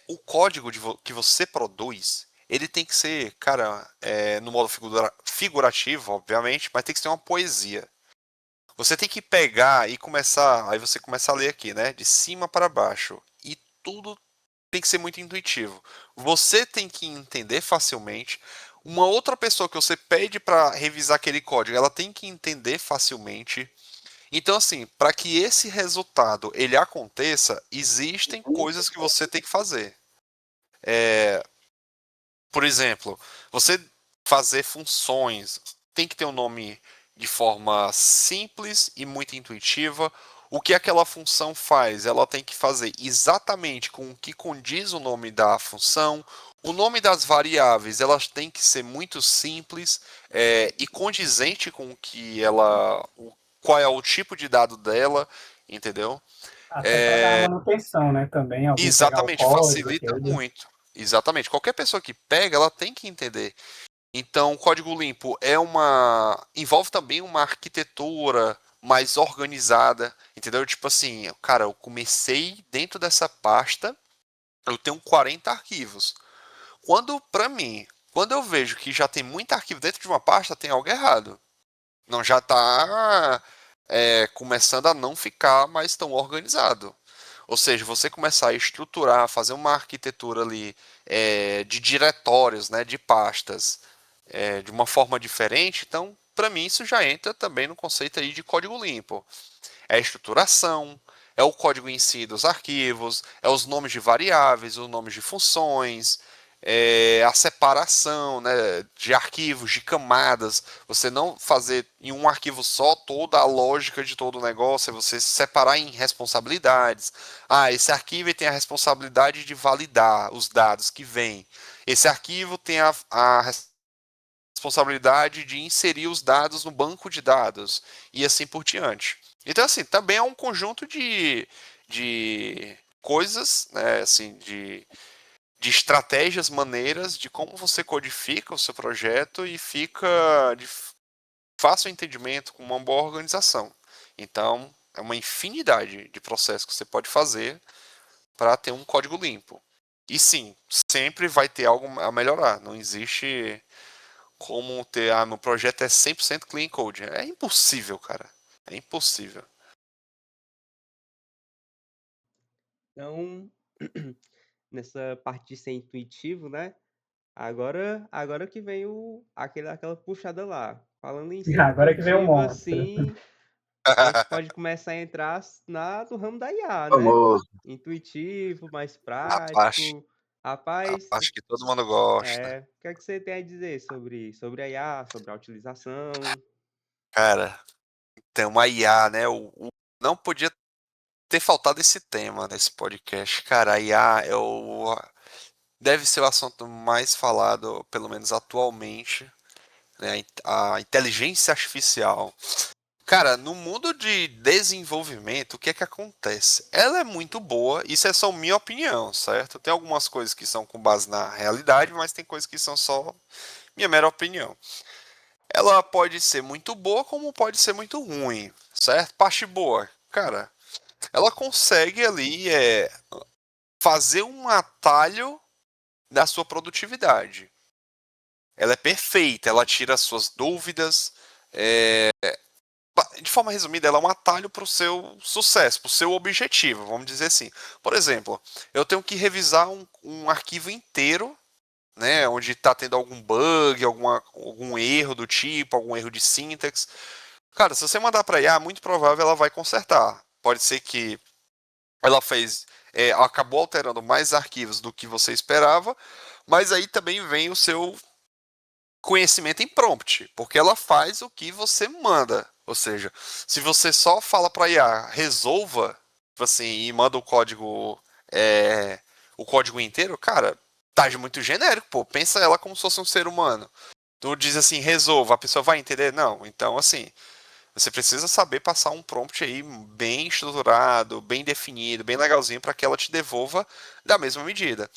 O código que você produz, ele tem que ser, cara, no modo figurativo, obviamente, mas tem que ser uma poesia. Você tem que pegar e começar, aí você começa a ler aqui, né, de cima para baixo, e tudo tem que ser muito intuitivo. Você tem que entender facilmente. Uma outra pessoa que você pede para revisar aquele código, ela tem que entender facilmente. Então, assim, para que esse resultado ele aconteça, existem coisas que você tem que fazer. Por exemplo, você fazer funções tem que ter um nome de forma simples e muito intuitiva. O que aquela função faz? Ela tem que fazer exatamente com o que condiz o nome da função. O nome das variáveis elas têm que ser muito simples e condizente com o que qual é o tipo de dado dela, entendeu? Até para dar manutenção, né? Também, alguém pegar o Exatamente, código, facilita tudo. muito. Exatamente. Qualquer pessoa que pega, ela tem que entender. Então, o código limpo envolve também uma arquitetura mais organizada, entendeu? Tipo assim, cara, eu comecei dentro dessa pasta, eu tenho 40 arquivos. Para mim, quando eu vejo que já tem muito arquivo dentro de uma pasta, tem algo errado. Não já está começando a não ficar mais tão organizado. Ou seja, você começar a estruturar, fazer uma arquitetura ali de diretórios, né, de pastas, de uma forma diferente, então, para mim, isso já entra também no conceito aí de código limpo. É a estruturação, é o código em si dos arquivos, é os nomes de variáveis, os nomes de funções, a separação, né, de arquivos, de camadas. Você não fazer em um arquivo só toda a lógica de todo o negócio, é você separar em responsabilidades. Ah, esse arquivo tem a responsabilidade de validar os dados que vêm. Esse arquivo tem a responsabilidade de inserir os dados no banco de dados e assim por diante. Então, assim, também é um conjunto de coisas, né, assim, de estratégias, maneiras de como você codifica o seu projeto e fica de fácil entendimento com uma boa organização. Então, é uma infinidade de processos que você pode fazer para ter um código limpo. E sim, sempre vai ter algo a melhorar. Não existe como ter, meu projeto é 100% clean code. É impossível, cara. É impossível. Então, nessa parte de ser intuitivo, né? Agora que vem aquela puxada lá. Falando em ser Agora que vem o intuitivo, monstro. assim, a gente pode começar a entrar no ramo da IA, né? Famoso. Intuitivo, mais A parte, prático. a Rapaz, parte que todo mundo gosta. o que é que você tem a dizer sobre a IA, sobre a utilização? Cara, tem uma IA, né? Não podia ter faltado esse tema nesse podcast. Cara, a IA deve ser o assunto mais falado, pelo menos atualmente, né? A inteligência artificial. Cara, no mundo de desenvolvimento, o que é que acontece? Ela é muito boa, isso é só minha opinião, certo? Tem algumas coisas que são com base na realidade, mas tem coisas que são só minha mera opinião. Ela pode ser muito boa, como pode ser muito ruim, certo? Parte boa, cara, ela consegue ali fazer um atalho da sua produtividade. Ela é perfeita, ela tira as suas dúvidas, de forma resumida, ela é um atalho para o seu sucesso, para o seu objetivo, vamos dizer assim. Por exemplo, eu tenho que revisar um arquivo inteiro, né, onde está tendo algum bug, algum erro do tipo, algum erro de sintaxe. Cara, se você mandar para IA, muito provável ela vai consertar. Pode ser que ela acabou alterando mais arquivos do que você esperava, mas aí também vem o seu conhecimento em prompt, porque ela faz o que você manda. Ou seja, se você só fala para IA resolva, tipo assim, e manda o código inteiro, cara, tá muito genérico, pô. Pensa ela como se fosse um ser humano. Tu diz assim, resolva, a pessoa vai entender? Não. Então, assim, você precisa saber passar um prompt aí bem estruturado, bem definido, bem legalzinho para que ela te devolva da mesma medida.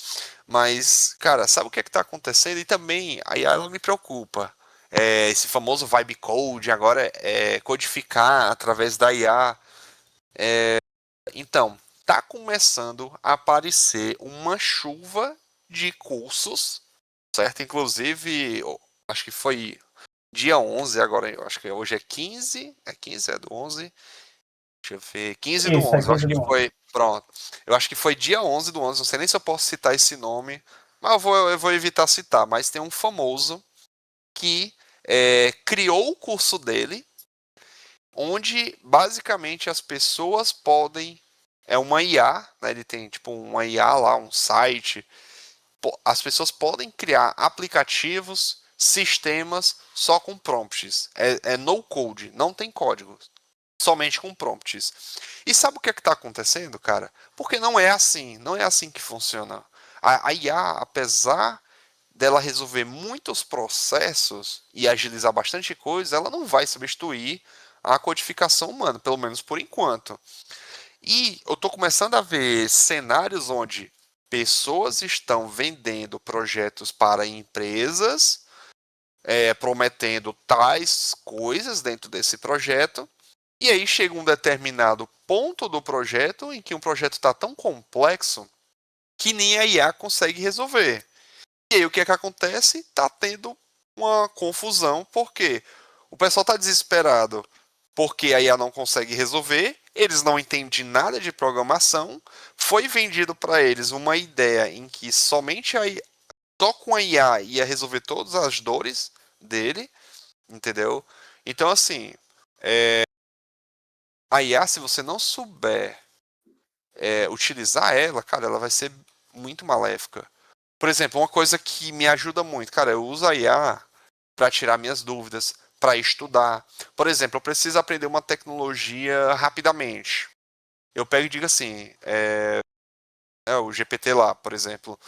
Mas, cara, sabe o que é que tá acontecendo? E também, aí ela me preocupa. Esse famoso vibe code, agora é codificar através da IA. Então, tá começando a aparecer uma chuva de cursos, certo? Inclusive, acho que foi dia 11 agora, eu acho que hoje é 15, é 15, é do 11, deixa eu ver, 15 do Isso, é 11, eu acho 15 que do 11. foi, pronto, eu acho que foi dia 11 do 11, não sei nem se eu posso citar esse nome, mas eu vou evitar citar, mas tem um famoso que criou o curso dele, onde basicamente as pessoas podem, é uma IA, né, ele tem tipo uma IA lá, um site, as pessoas podem criar aplicativos, sistemas só com prompts. É no code, não tem código. Somente com prompts. E sabe o que é que está acontecendo, cara? Porque não é assim que funciona. A IA, apesar dela resolver muitos processos e agilizar bastante coisa, ela não vai substituir a codificação humana, pelo menos por enquanto. E eu estou começando a ver cenários onde pessoas estão vendendo projetos para empresas, prometendo tais coisas dentro desse projeto, e aí chega um determinado ponto do projeto em que um projeto está tão complexo que nem a IA consegue resolver. E aí o que é que acontece? Está tendo uma confusão, porque o pessoal está desesperado porque a IA não consegue resolver, eles não entendem nada de programação, foi vendido para eles uma ideia em que somente só com a IA ia resolver todas as dores dele, entendeu? Então, assim, a IA, se você não souber utilizar ela, cara, ela vai ser muito maléfica. Por exemplo, uma coisa que me ajuda muito, cara, eu uso a IA para tirar minhas dúvidas, para estudar. Por exemplo, eu preciso aprender uma tecnologia rapidamente. Eu pego e digo assim, o GPT lá, por exemplo,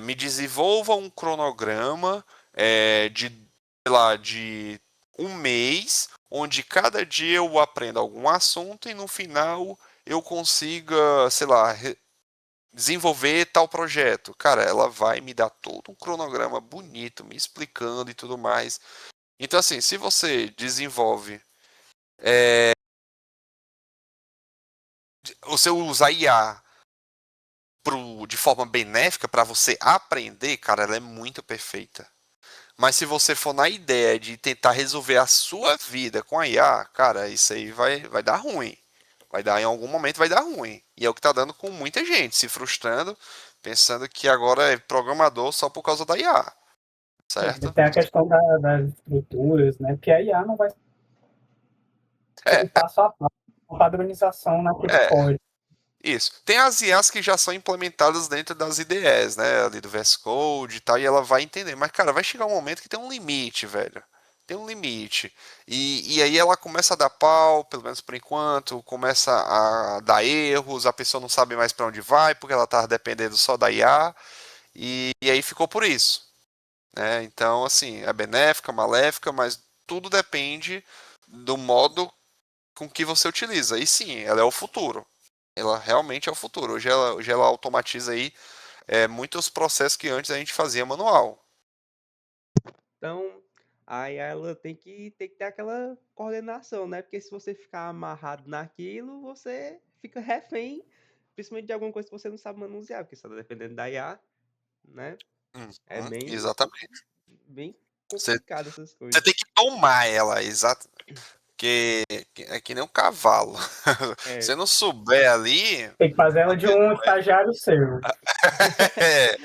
me desenvolva um cronograma sei lá, de um mês, onde cada dia eu aprendo algum assunto e no final eu consiga, sei lá, desenvolver tal projeto. Cara, ela vai me dar todo um cronograma bonito, me explicando e tudo mais. Então, assim, se você desenvolve, você usa a IA de forma benéfica para você aprender, cara, ela é muito perfeita. Mas se você for na ideia de tentar resolver a sua vida com a IA, cara, isso aí vai dar ruim. Vai dar, em algum momento vai dar ruim. E é o que tá dando com muita gente, se frustrando, pensando que agora é programador só por causa da IA, certo? Tem a questão das estruturas, né? Porque a IA não vai É, seguir passo a passo, uma padronização naquele é, código. isso. Tem as IAs que já são implementadas dentro das IDEs, né? Ali do VS Code e tal, e ela vai entender. Mas, cara, vai chegar um momento que tem um limite, velho. Tem um limite. E aí ela começa a dar pau, pelo menos por enquanto, começa a dar erros, a pessoa não sabe mais para onde vai, porque ela tá dependendo só da IA, e aí ficou por isso. Né? Então, assim, é benéfica, maléfica, mas tudo depende do modo com que você utiliza. E sim, ela é o futuro. Ela realmente é o futuro. Hoje ela automatiza aí muitos processos que antes a gente fazia manual. Então, aí ela tem que ter aquela coordenação, né? Porque se você ficar amarrado naquilo, você fica refém, principalmente de alguma coisa que você não sabe manusear, porque você está dependendo da IA, né? É bem, Exatamente. bem Você, complicado essas você coisas. tem que tomar ela, exato. Porque é que nem um cavalo. Se É. você não souber ali. Tem que fazer ela de um estagiário seu. É,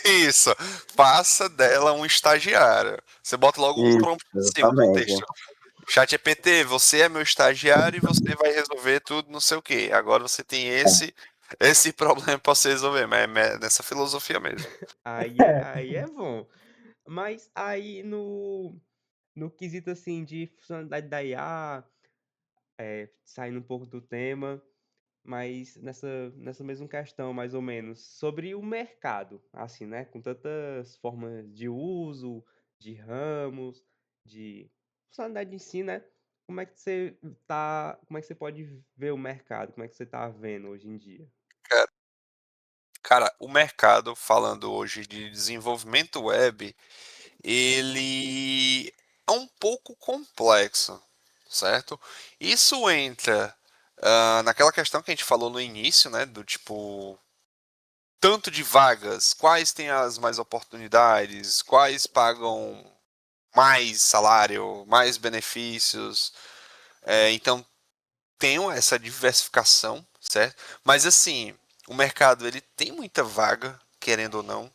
isso. Faça dela um estagiário. Você bota logo um Isso, prompt em cima, exatamente. contexto. ChatGPT, você é meu estagiário e você vai resolver tudo, não sei o quê. Agora você tem esse problema para você resolver, mas é nessa filosofia mesmo. Aí é bom. Mas aí no quesito assim de funcionalidade da IA, saindo um pouco do tema, mas nessa mesma questão, mais ou menos, sobre o mercado, assim, né? Com tantas formas de uso, de ramos, de funcionalidade em si, né? Como é que você pode ver o mercado? Como é que você tá vendo hoje em dia? Cara, o mercado, falando hoje de desenvolvimento web, ele é um pouco complexo, certo? Isso entra naquela questão que a gente falou no início, né? Do tipo, tanto de vagas, quais têm as mais oportunidades, quais pagam mais salário, mais benefícios. Então, tem essa diversificação, certo? Mas assim, o mercado ele tem muita vaga, querendo ou não,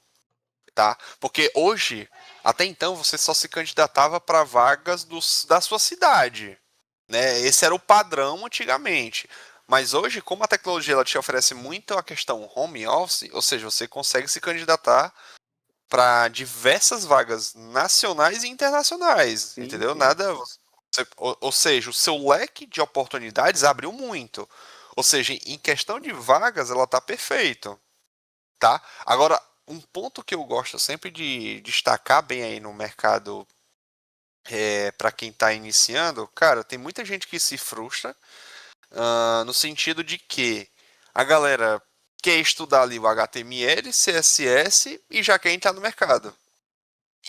tá? Porque hoje, até então, você só se candidatava para vagas da sua cidade, né? Esse era o padrão antigamente. Mas hoje, como a tecnologia ela te oferece muito a questão home office, ou seja, você consegue se candidatar para diversas vagas nacionais e internacionais, Sim, entendeu? sim. Nada, ou seja, o seu leque de oportunidades abriu muito. Ou seja, em questão de vagas, ela tá perfeito, tá? Agora, um ponto que eu gosto sempre de destacar bem aí no mercado para quem está iniciando, cara, tem muita gente que se frustra no sentido de que a galera quer estudar ali o HTML, CSS e já quer entrar no mercado.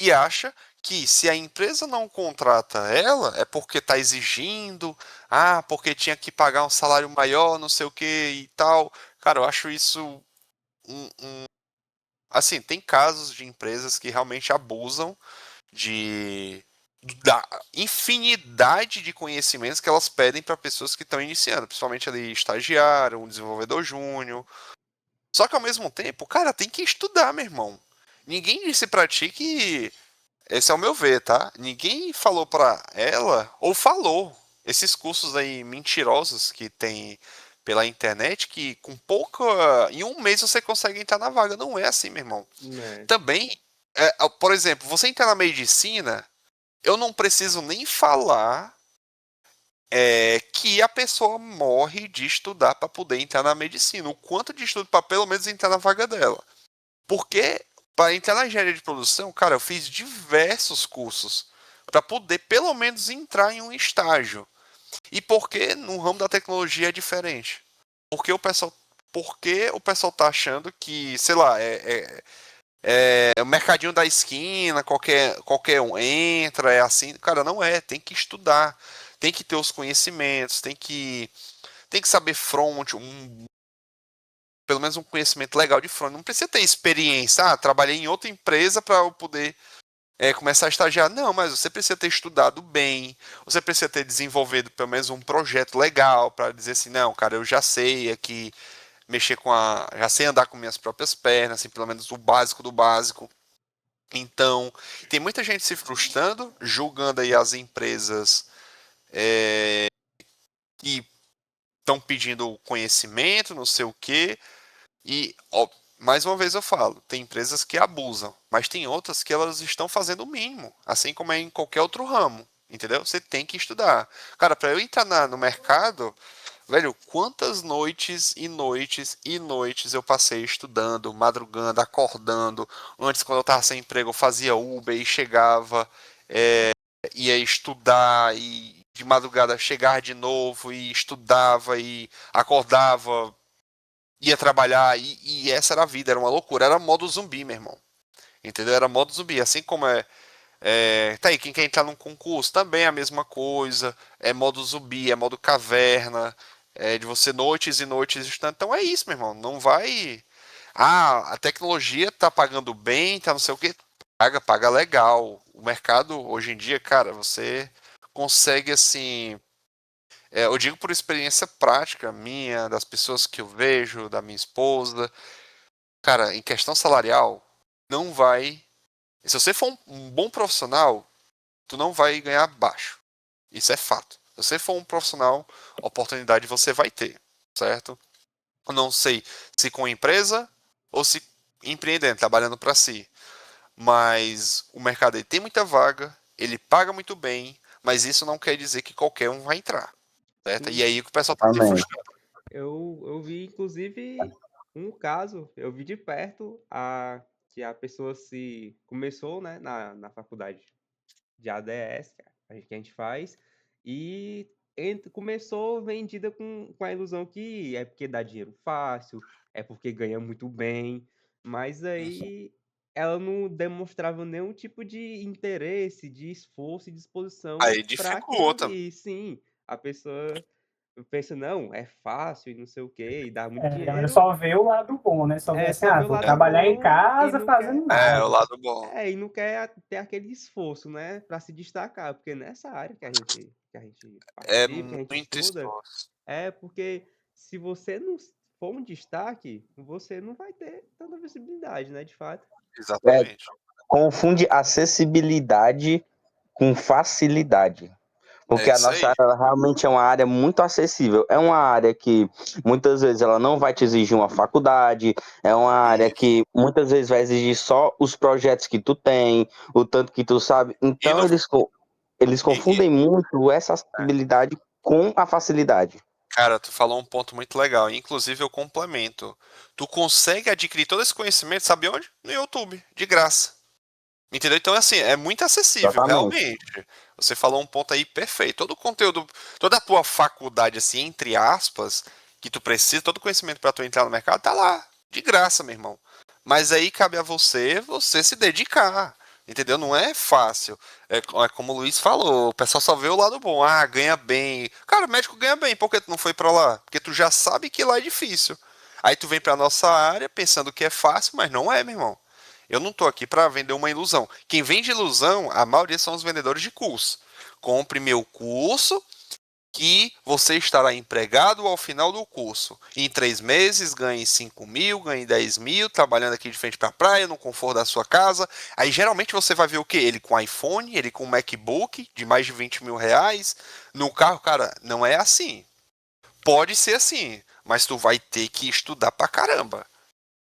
E acha que se a empresa não contrata ela é porque está exigindo, porque tinha que pagar um salário maior, não sei o que e tal. Cara, eu acho isso assim, tem casos de empresas que realmente abusam de da infinidade de conhecimentos que elas pedem para pessoas que estão iniciando, principalmente ali estagiário, um desenvolvedor júnior. Só que ao mesmo tempo, cara, tem que estudar, meu irmão. Ninguém disse pra ti que esse é o meu ver, tá? Ninguém falou pra ela, ou falou, esses cursos aí mentirosos que tem pela internet, que com pouca. Em um mês você consegue entrar na vaga. Não é assim, meu irmão. Né? Também, por exemplo, você entrar na medicina, eu não preciso nem falar que a pessoa morre de estudar para poder entrar na medicina. O quanto de estudo para pelo menos entrar na vaga dela. Porque para entrar na engenharia de produção, cara, eu fiz diversos cursos para poder pelo menos entrar em um estágio. E por que no ramo da tecnologia é diferente? Porque o pessoal tá achando que, sei lá, é o mercadinho da esquina, qualquer um entra, é assim. Cara, não é, tem que estudar, tem que ter os conhecimentos, tem que saber front, pelo menos um conhecimento legal de front. Não precisa ter experiência. Trabalhei em outra empresa para eu poder começar a estagiar. Não, mas você precisa ter estudado bem, você precisa ter desenvolvido pelo menos um projeto legal para dizer assim, não, cara, eu já sei aqui mexer já sei andar com minhas próprias pernas, assim, pelo menos o básico do básico. Então, tem muita gente se frustrando, julgando aí as empresas que estão pedindo conhecimento, não sei o quê. E, ó, mais uma vez eu falo, tem empresas que abusam, mas tem outras que elas estão fazendo o mínimo, assim como é em qualquer outro ramo, entendeu? Você tem que estudar. Cara, para eu entrar no mercado, velho, quantas noites e noites e noites eu passei estudando, madrugando, acordando. Antes, quando eu tava sem emprego, eu fazia Uber e chegava, ia estudar e de madrugada chegar de novo e estudava e acordava, ia trabalhar e essa era a vida, era uma loucura, era modo zumbi, meu irmão. Entendeu? Era modo zumbi, assim como tá aí, quem quer entrar num concurso também é a mesma coisa, é modo zumbi, é modo caverna, de você noites e noites estudando. Então é isso, meu irmão, não vai. A tecnologia tá pagando bem, tá não sei o que, paga legal. O mercado hoje em dia, cara, você consegue assim. Eu digo por experiência prática minha, das pessoas que eu vejo, da minha esposa. Cara, em questão salarial, não vai. Se você for um bom profissional, tu não vai ganhar baixo. Isso é fato. Se você for um profissional, oportunidade você vai ter, certo? Eu não sei se com empresa ou se empreendendo, trabalhando para si. Mas o mercado ele tem muita vaga, ele paga muito bem, mas isso não quer dizer que qualquer um vai entrar, certo? E Sim. aí que o pessoal tá se Exatamente. frustrando. Eu vi, inclusive, um caso, eu vi de perto, que a pessoa se começou, né, na faculdade de ADS, que a gente faz, e começou vendida com a ilusão que é porque dá dinheiro fácil, é porque ganha muito bem, mas aí ela não demonstrava nenhum tipo de interesse, de esforço e disposição Aí para aquilo dificulta. ali. Sim, a pessoa pensa, não, é fácil e não sei o quê, e dá muito A galera dinheiro, só vê o lado bom, né? Só vê assim, só vê o vou lado trabalhar em bom e casa não quer. fazendo É, o nada. lado bom. E não quer ter aquele esforço, né, para se destacar, porque nessa área que a gente É participa, que a gente muito estuda, esforço. porque se você não for um destaque, você não vai ter tanta visibilidade, né, de fato. É, Exatamente. confunde acessibilidade com facilidade. É Porque a isso nossa aí. área ela realmente é uma área muito acessível. É uma área que muitas vezes ela não vai te exigir uma faculdade, é uma área Isso. que muitas vezes vai exigir só os projetos que tu tem, o tanto que tu sabe. E, Então no, eles e, confundem muito essa acessibilidade com a facilidade. cara, tu falou um ponto muito legal. Inclusive, eu complemento. Tu consegue adquirir todo esse conhecimento, sabe onde? No YouTube, de graça. Entendeu? Então, assim, é muito acessível, Exatamente. realmente. Você falou um ponto aí perfeito. Todo o conteúdo, toda a tua faculdade, assim, entre aspas, que tu precisa, todo o conhecimento para tu entrar no mercado, tá lá, de graça, meu irmão. Mas aí cabe a você se dedicar. Entendeu? Não é fácil. É como o Luiz falou, o pessoal só vê o lado bom. Ah, ganha bem. Cara, o médico ganha bem, por que tu não foi para lá? Porque tu já sabe que lá é difícil. Aí tu vem pra nossa área pensando que é fácil, mas não é, meu irmão. Eu não estou aqui para vender uma ilusão. Quem vende ilusão, a maioria são os vendedores de curso. Compre meu curso que você estará empregado ao final do curso. Em 3 meses, ganhe 5 mil, ganhe 10 mil, trabalhando aqui de frente para a praia, no conforto da sua casa. Aí geralmente você vai ver o quê? Ele com iPhone, ele com MacBook de mais de 20 mil reais. No carro, cara, não é assim. Pode ser assim, mas tu vai ter que estudar pra caramba.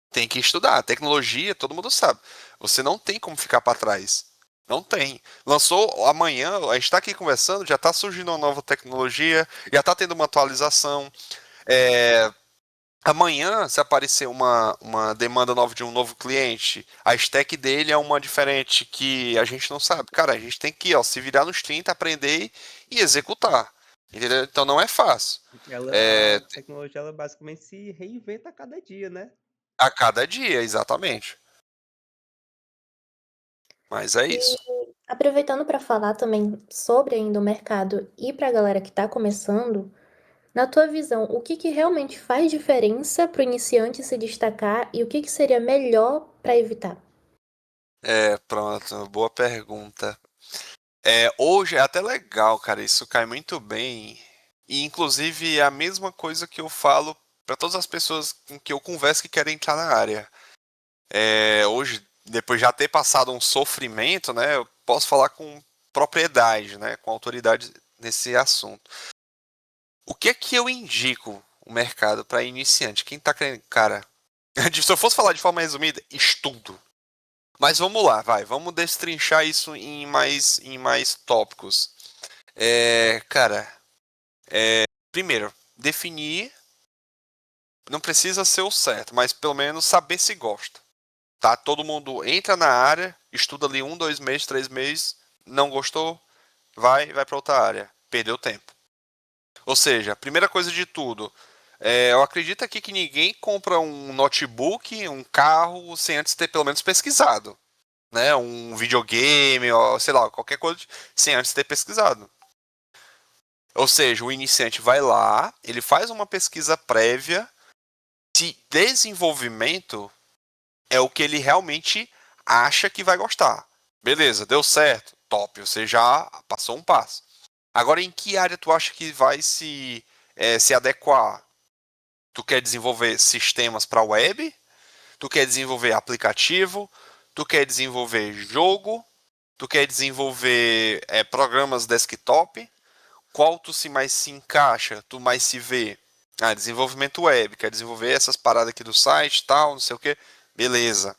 Tem que estudar. Tecnologia, todo mundo sabe. Você não tem como ficar para trás. Não tem. Lançou amanhã, a gente está aqui conversando, já está surgindo uma nova tecnologia, já está tendo uma atualização. É, amanhã, se aparecer uma demanda nova de um novo cliente, a stack dele é uma diferente que a gente não sabe. Cara, a gente tem que se virar nos 30, aprender e executar. Entendeu? Então não é fácil. A tecnologia, ela basicamente se reinventa a cada dia, né? A cada dia, exatamente. Mas é E isso. aproveitando para falar também sobre ainda o mercado e para a galera que está começando, na tua visão, o que que realmente faz diferença para o iniciante se destacar e o que que seria melhor para evitar? Pronto, boa pergunta. Hoje é até legal, cara, isso cai muito bem. E inclusive é a mesma coisa que eu falo para todas as pessoas com que eu converso que querem entrar na área. Hoje, depois de já ter passado um sofrimento, né, eu posso falar com propriedade, né, com autoridade nesse assunto. O que é que eu indico o mercado para iniciante? Quem tá querendo, cara, se eu fosse falar de forma resumida, estudo. Mas vamos lá, vamos destrinchar isso em mais tópicos. Cara, primeiro, definir, não precisa ser o certo, mas pelo menos saber se gosta. Tá? Todo mundo entra na área, estuda ali 1, 2 meses, 3 meses, não gostou, vai para outra área, perdeu tempo. Ou seja, primeira coisa de tudo, eu acredito aqui que ninguém compra um notebook, um carro, sem antes ter pelo menos pesquisado. Né, um videogame, ou, sei lá, qualquer coisa, sem antes ter pesquisado. Ou seja, o iniciante vai lá, ele faz uma pesquisa prévia se desenvolvimento é o que ele realmente acha que vai gostar. Beleza, deu certo, top, você já passou um passo. Agora, em que área tu acha que vai se adequar? Tu quer desenvolver sistemas para web? Tu quer desenvolver aplicativo? Tu quer desenvolver jogo? Tu quer desenvolver programas desktop? Qual mais se encaixa? Tu mais se vê? Desenvolvimento web. Quer desenvolver essas paradas aqui do site, tal, não sei o que. Beleza.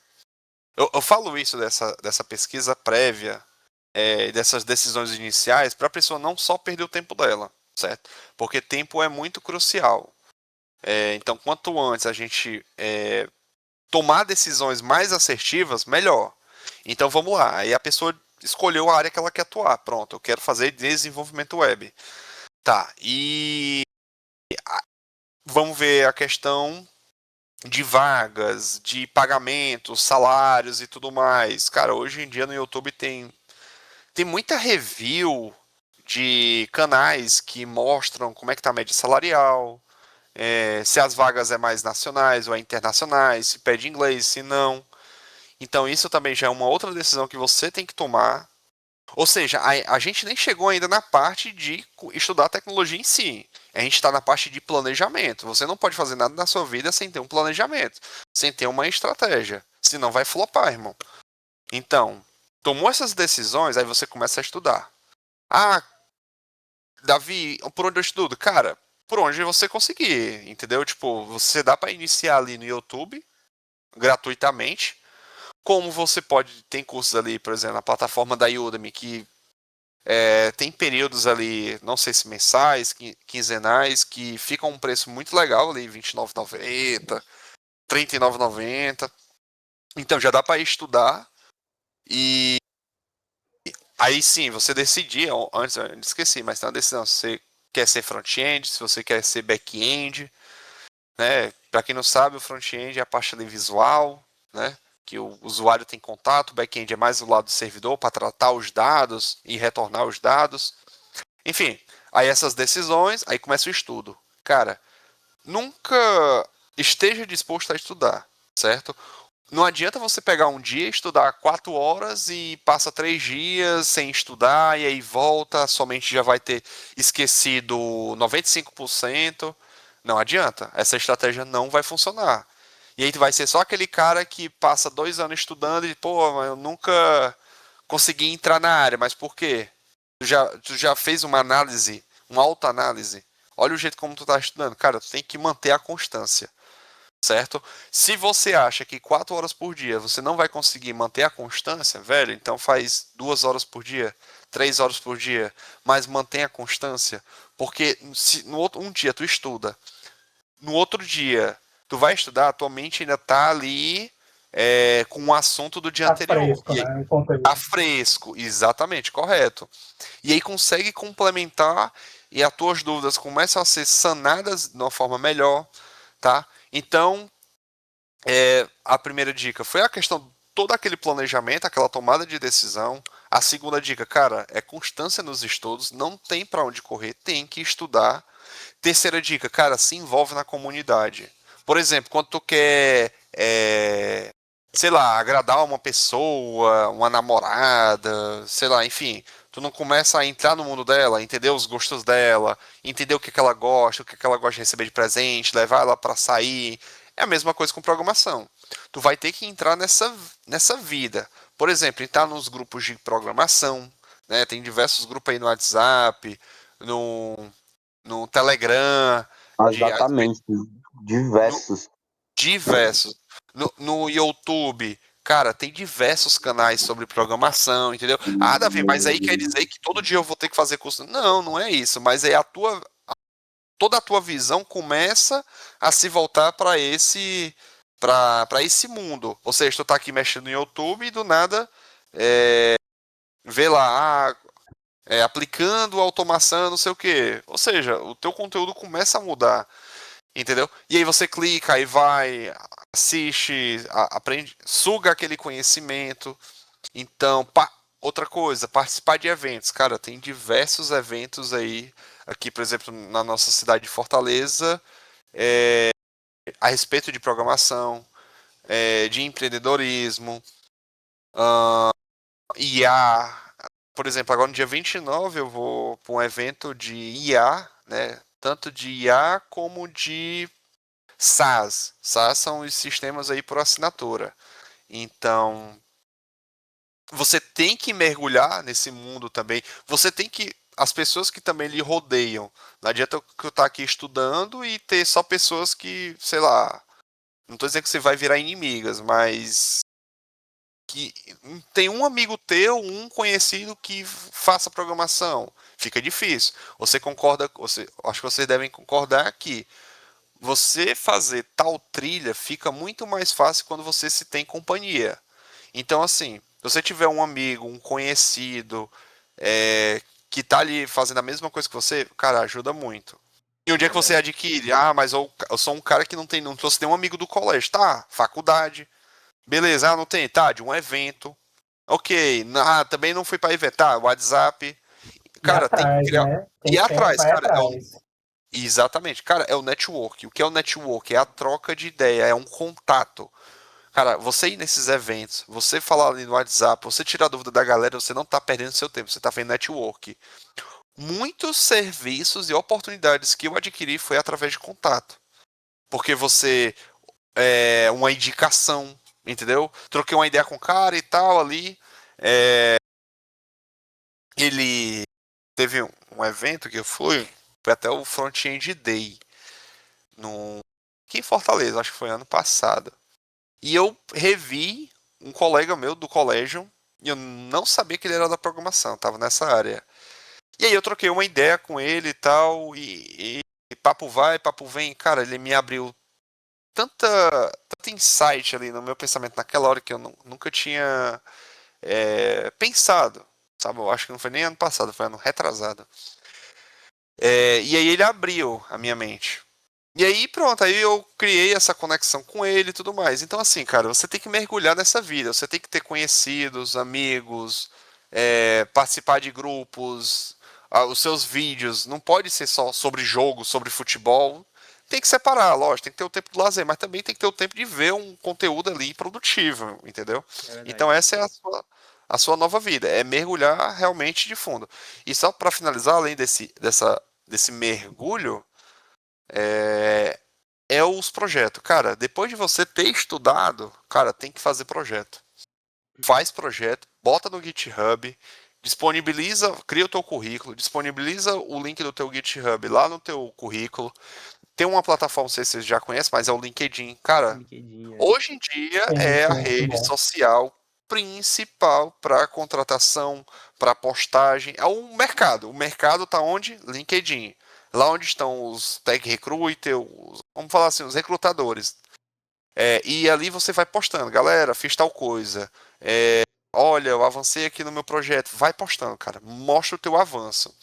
Eu falo isso dessa pesquisa prévia, dessas decisões iniciais, para a pessoa não só perder o tempo dela, certo? Porque tempo é muito crucial. Então, quanto antes a gente tomar decisões mais assertivas, melhor. Então vamos lá. Aí a pessoa escolheu a área que ela quer atuar. Pronto, eu quero fazer desenvolvimento web. Tá, e vamos ver a questão de vagas, de pagamentos, salários e tudo mais. Cara, hoje em dia no YouTube tem muita review de canais que mostram como é que tá a média salarial, se as vagas é mais nacionais ou é internacionais, se pede inglês, se não. Então isso também já é uma outra decisão que você tem que tomar. Ou seja, a gente nem chegou ainda na parte de estudar a tecnologia em si. A gente está na parte de planejamento. Você não pode fazer nada na sua vida sem ter um planejamento, sem ter uma estratégia. Senão vai flopar, irmão. Então, tomou essas decisões, aí você começa a estudar. Ah, Davi, por onde eu estudo? Cara, por onde você conseguir, entendeu? Tipo, você dá para iniciar ali no YouTube, gratuitamente. Como você pode, tem cursos ali, por exemplo, na plataforma da Udemy, que tem períodos ali, não sei se mensais, quinzenais, que ficam um preço muito legal ali, R$29,90, R$39,90. Então já dá para estudar e aí sim, você decidir, antes eu esqueci, mas tem uma decisão, se você quer ser front-end, se você quer ser back-end, né? Para quem não sabe, o front-end é a parte ali visual, né? Que o usuário tem contato, o back-end é mais do lado do servidor para tratar os dados e retornar os dados. Enfim, aí essas decisões, aí começa o estudo. Cara, nunca esteja disposto a estudar, certo? Não adianta você pegar um dia, estudar 4 horas e passa 3 dias sem estudar e aí volta, somente já vai ter esquecido 95%. Não adianta, essa estratégia não vai funcionar. E aí tu vai ser só aquele cara que passa 2 anos estudando e, pô, mas eu nunca consegui entrar na área. Mas por quê? Tu já fez uma análise, uma autoanálise? Olha o jeito como tu tá estudando. Cara, tu tem que manter a constância, certo? Se você acha que 4 horas por dia você não vai conseguir manter a constância, velho, então faz 2 horas por dia, 3 horas por dia, mas mantenha a constância. Porque se no outro, um dia tu estuda, no outro dia tu vai estudar, a tua mente ainda tá ali com o assunto do dia Tá anterior. fresco, E aí, né? O conteúdo. tá fresco, exatamente, correto. E aí consegue complementar e as tuas dúvidas começam a ser sanadas de uma forma melhor, tá? Então, a primeira dica foi a questão de todo aquele planejamento, aquela tomada de decisão. A segunda dica, cara, é constância nos estudos, não tem para onde correr, tem que estudar. Terceira dica, cara, se envolve na comunidade. Por exemplo, quando tu quer, sei lá, agradar uma pessoa, uma namorada, sei lá, enfim, tu não começa a entrar no mundo dela, entender os gostos dela, entender o que ela gosta, o que ela gosta de receber de presente, levar ela para sair. É a mesma coisa com programação. Tu vai ter que entrar nessa vida. Por exemplo, entrar nos grupos de programação, né? Tem diversos grupos aí no WhatsApp, no Telegram, Exatamente. no, Diversos. diversos. No YouTube, cara, tem diversos canais sobre programação, entendeu? Ah, Davi, mas aí quer dizer que todo dia eu vou ter que fazer curso? Não, não é isso. Mas é toda a tua visão começa a se voltar para esse mundo. Ou seja, tu tá aqui mexendo no YouTube e do nada vê lá, aplicando automação, não sei o quê. Ou seja, o teu conteúdo começa a mudar, entendeu? E aí você clica, aí vai, assiste, aprende, suga aquele conhecimento. Então, outra coisa, participar de eventos. Cara, tem diversos eventos aí, aqui, por exemplo, na nossa cidade de Fortaleza, a respeito de programação, de empreendedorismo, IA. Por exemplo, agora no dia 29 eu vou para um evento de IA, né? Tanto de IA como de SaaS. SaaS são os sistemas aí por assinatura. Então, você tem que mergulhar nesse mundo também. Você tem que. As pessoas que também lhe rodeiam. Não adianta eu estar aqui estudando e ter só pessoas que, sei lá. Não estou dizendo que você vai virar inimigas, mas que tem um amigo teu, um conhecido que faça programação. Fica difícil. Você concorda? Acho que vocês devem concordar que você fazer tal trilha fica muito mais fácil quando você se tem companhia. Então, assim, se você tiver um amigo, um conhecido, que tá ali fazendo a mesma coisa que você, cara, ajuda muito. E onde é que você adquire? Ah, mas eu sou um cara que não trouxe nenhum amigo do colégio. Tá, faculdade. Beleza, não tem? Tá, de um evento. Ok, também não fui pra evento. Tá, WhatsApp. E Cara, tem que atrás, criar. né? E atrás, Vai cara, atrás. exatamente, cara, é o network. O que é o network? É a troca de ideia, é um contato. Cara, você ir nesses eventos, você falar ali no WhatsApp, você tirar dúvida da galera, você não tá perdendo seu tempo, você tá fazendo network. Muitos serviços e oportunidades que eu adquiri foi através de contato. Porque você uma indicação, entendeu? Troquei uma ideia com o cara e tal ali. Ele teve um evento que eu fui, foi até o Front-End Day, aqui em Fortaleza, acho que foi ano passado. E eu revi um colega meu do colégio, e eu não sabia que ele era da programação, tava nessa área. E aí eu troquei uma ideia com ele e tal, e papo vai, papo vem. Cara, ele me abriu tanta, tanto insight ali no meu pensamento naquela hora que eu nunca tinha pensado. Sabe, eu acho que não foi nem ano passado, foi ano retrasado. E aí ele abriu a minha mente. E aí pronto, aí eu criei essa conexão com ele e tudo mais. Então assim, cara, você tem que mergulhar nessa vida, você tem que ter conhecidos, amigos, participar de grupos, os seus vídeos, não pode ser só sobre jogo, sobre futebol. Tem que separar, lógico, tem que ter o tempo do lazer, mas também tem que ter o tempo de ver um conteúdo ali produtivo, entendeu? É verdade. Então essa é a sua nova vida, é mergulhar realmente de fundo. E só para finalizar, além desse mergulho, os projetos. Cara, depois de você ter estudado, cara, tem que fazer projeto. Faz projeto, bota no GitHub, disponibiliza, cria o teu currículo, disponibiliza o link do teu GitHub lá no teu currículo. Tem uma plataforma, não sei se você já conhece, mas é o LinkedIn. Cara, LinkedIn, hoje em dia Sim, é a sim, muito rede bom. social principal para contratação, para postagem. É o mercado. O mercado está onde? LinkedIn. Lá onde estão os tech recruiter, vamos falar assim, os recrutadores. E ali você vai postando, galera, fiz tal coisa. Olha, eu avancei aqui no meu projeto. Vai postando, cara. Mostra o teu avanço.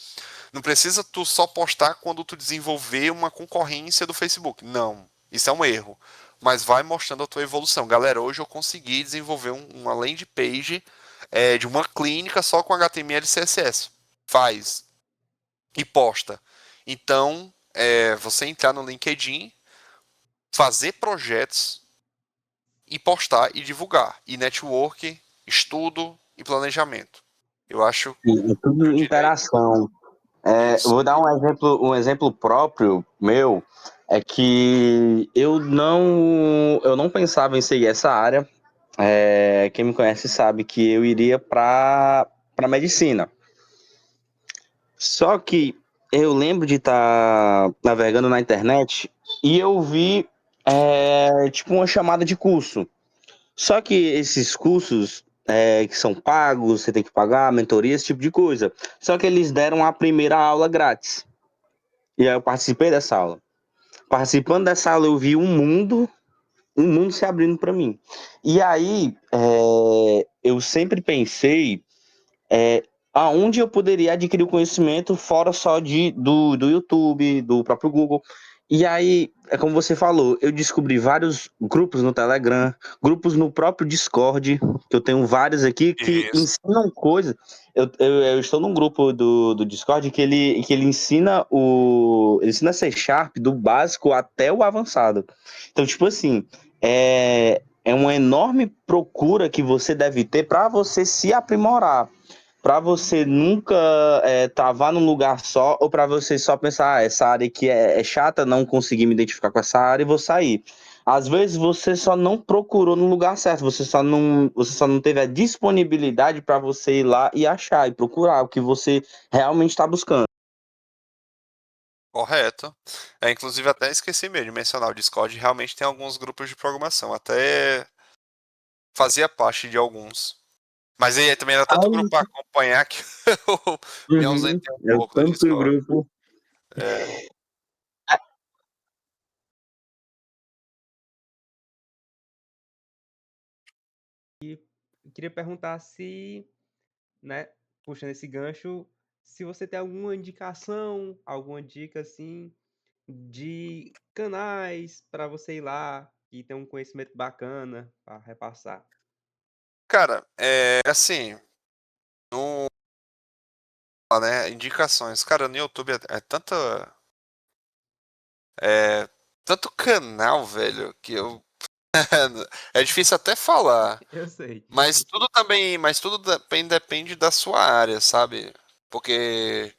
Não precisa tu só postar quando tu desenvolver uma concorrência do Facebook. Não, isso é um erro. Mas vai mostrando a tua evolução. Galera, hoje eu consegui desenvolver uma landing page de uma clínica só com HTML e CSS. Faz e posta. Então, você entrar no LinkedIn, fazer projetos e postar e divulgar. E network, estudo e planejamento. Eu acho É que tudo eu diria interação. Eu isso. vou dar um exemplo próprio meu, é que eu não pensava em seguir essa área. Quem me conhece sabe que eu iria para medicina. Só que eu lembro de estar navegando na internet e eu vi tipo uma chamada de curso. Só que esses cursos que são pagos, você tem que pagar, mentoria, esse tipo de coisa. Só que eles deram a primeira aula grátis. E aí eu participei dessa aula. Participando dessa aula, eu vi um mundo se abrindo para mim. E aí, eu sempre pensei aonde eu poderia adquirir o conhecimento fora só do YouTube, do próprio Google. E aí, é como você falou, eu descobri vários grupos no Telegram, grupos no próprio Discord, que eu tenho vários aqui, que Isso. ensinam coisas. Eu estou num grupo do Discord que ele ele ensina C Sharp do básico até o avançado. Então, tipo assim, é uma enorme procura que você deve ter para você se aprimorar, para você nunca travar num lugar só, ou para você só pensar, essa área aqui é chata, não consegui me identificar com essa área e vou sair. Às vezes você só não procurou no lugar certo, você só não teve a disponibilidade para você ir lá e achar e procurar o que você realmente está buscando. Correto. Inclusive, até esqueci mesmo de mencionar, o Discord realmente tem alguns grupos de programação, até fazia parte de alguns. Mas aí também era tanto grupo Aí, para acompanhar que eu me uhum, ausentei um é pouco do tanto Discord. grupo. É, queria perguntar se, né, puxando esse gancho, se você tem alguma indicação, alguma dica assim de canais para você ir lá e ter um conhecimento bacana para repassar. Cara, assim, no, né, indicações. Cara, no YouTube é tanto canal, velho, que eu é difícil até falar. Eu sei. Mas tudo também depende da sua área, sabe? Porque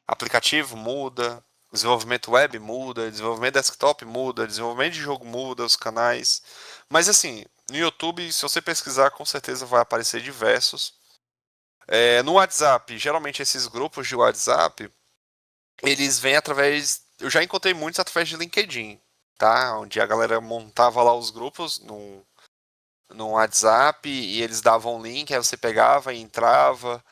aplicativo muda, desenvolvimento web muda, desenvolvimento desktop muda, desenvolvimento de jogo muda, os canais. Mas assim, no YouTube, se você pesquisar, com certeza vai aparecer diversos. No WhatsApp, geralmente esses grupos de WhatsApp, eles vêm através. Eu já encontrei muitos através de LinkedIn, tá? Onde a galera montava lá os grupos no WhatsApp e eles davam um link, aí você pegava e entrava.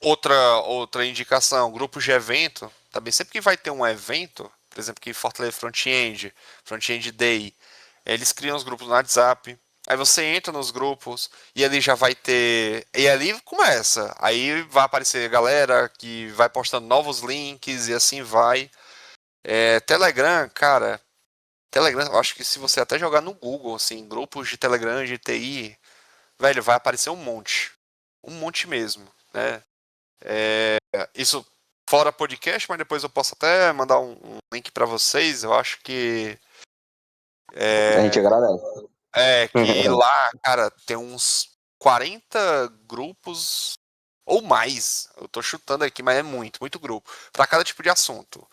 Outra indicação, grupos de evento, também sempre que vai ter um evento, por exemplo, que Fortaleza Front-End Day, eles criam os grupos no WhatsApp, aí você entra nos grupos e ali já vai ter, e ali começa, aí vai aparecer galera que vai postando novos links e assim vai. Telegram, cara, Telegram, eu acho que se você até jogar no Google, assim, grupos de Telegram, de TI, velho, vai aparecer um monte mesmo, né? Isso fora podcast, mas depois eu posso até mandar um link para vocês. Eu acho que A gente agradece. que lá, cara, tem uns 40 grupos ou mais. Eu tô chutando aqui, mas é muito grupo para cada tipo de assunto.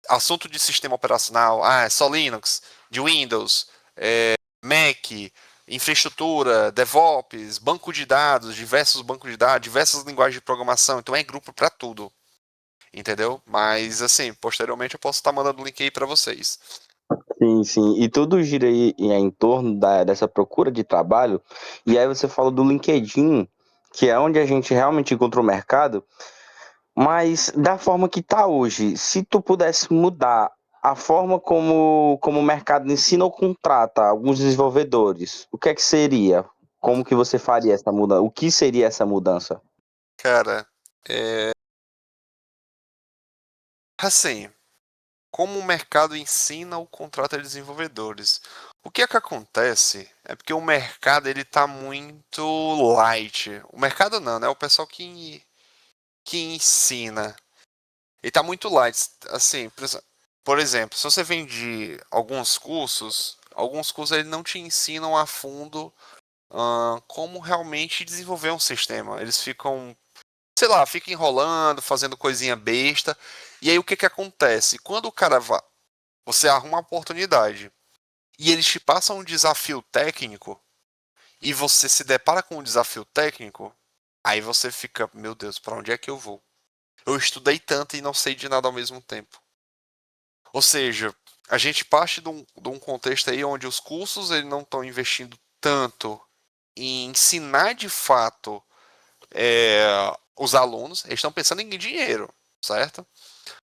Assunto de sistema operacional, é só Linux, de Windows, Mac, infraestrutura, DevOps, banco de dados, diversos bancos de dados, diversas linguagens de programação. Então é grupo para tudo. Entendeu? Mas assim, posteriormente eu posso estar mandando o link aí para vocês. Sim, sim. E tudo gira aí em torno dessa procura de trabalho. E aí você fala do LinkedIn, que é onde a gente realmente encontra o mercado. Mas da forma que está hoje, se tu pudesse mudar a forma como o mercado ensina ou contrata alguns desenvolvedores, o que é que seria? Como que você faria essa mudança? O que seria essa mudança? Cara, assim, como o mercado ensina ou contrata desenvolvedores? O que é que acontece? É porque o mercado ele tá muito light. O mercado não, né? O pessoal que ensina. Ele tá muito light. Assim, por exemplo, se você vende alguns cursos eles não te ensinam a fundo como realmente desenvolver um sistema. Eles ficam, sei lá, ficam enrolando, fazendo coisinha besta. E aí o que que acontece? Quando o cara vai, você arruma uma oportunidade e eles te passam um desafio técnico e você se depara com um desafio técnico, aí você fica, meu Deus, para onde é que eu vou? Eu estudei tanto e não sei de nada ao mesmo tempo. Ou seja, a gente parte de um contexto aí onde os cursos eles não estão investindo tanto em ensinar de fato os alunos, eles estão pensando em dinheiro, certo?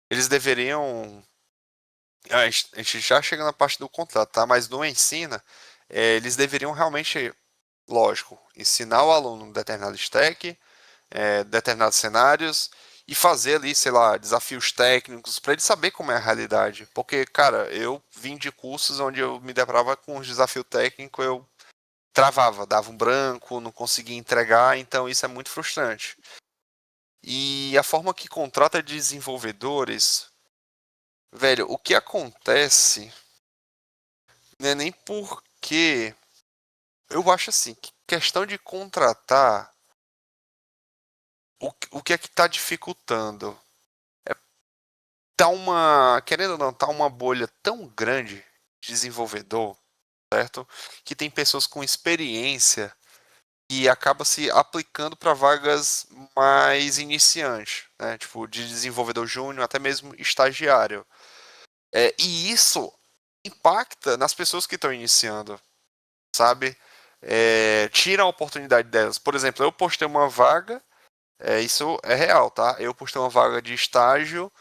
Eles deveriam. A gente já chega na parte do contrato, tá? Mas no ensina, eles deveriam realmente, lógico, ensinar o aluno um determinado stack, determinados cenários e fazer ali, sei lá, desafios técnicos para ele saber como é a realidade. Porque, cara, eu vim de cursos onde eu me deparava com um desafio técnico, eu travava, dava um branco, não conseguia entregar, então isso é muito frustrante. E a forma que contrata desenvolvedores, velho, o que acontece não é nem porque eu acho assim, que questão de contratar, o que é que tá dificultando? Querendo ou não, tá uma bolha tão grande de desenvolvedor, certo? Que tem pessoas com experiência e acaba se aplicando para vagas mais iniciantes, né? Tipo, de desenvolvedor júnior, até mesmo estagiário. E isso impacta nas pessoas que estão iniciando, sabe? Tira a oportunidade delas. Por exemplo, eu postei uma vaga, isso é real, tá? Eu postei uma vaga de estágio.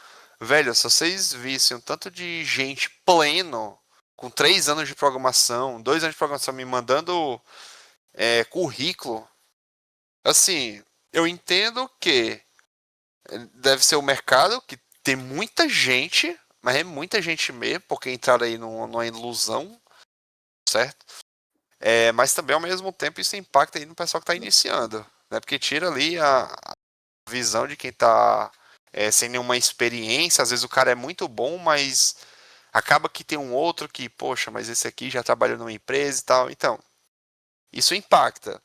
Velho, se vocês vissem o tanto de gente pleno com 3 anos de programação, 2 anos de programação, me mandando currículo, assim, eu entendo que deve ser o mercado, que tem muita gente, mas é muita gente mesmo, porque entraram aí numa ilusão, certo? Mas também, ao mesmo tempo, isso impacta aí no pessoal que está iniciando, né? Porque tira ali a visão de quem está sem nenhuma experiência. Às vezes o cara é muito bom, mas acaba que tem um outro que, poxa, mas esse aqui já trabalhou numa empresa e tal. Então, isso impacta.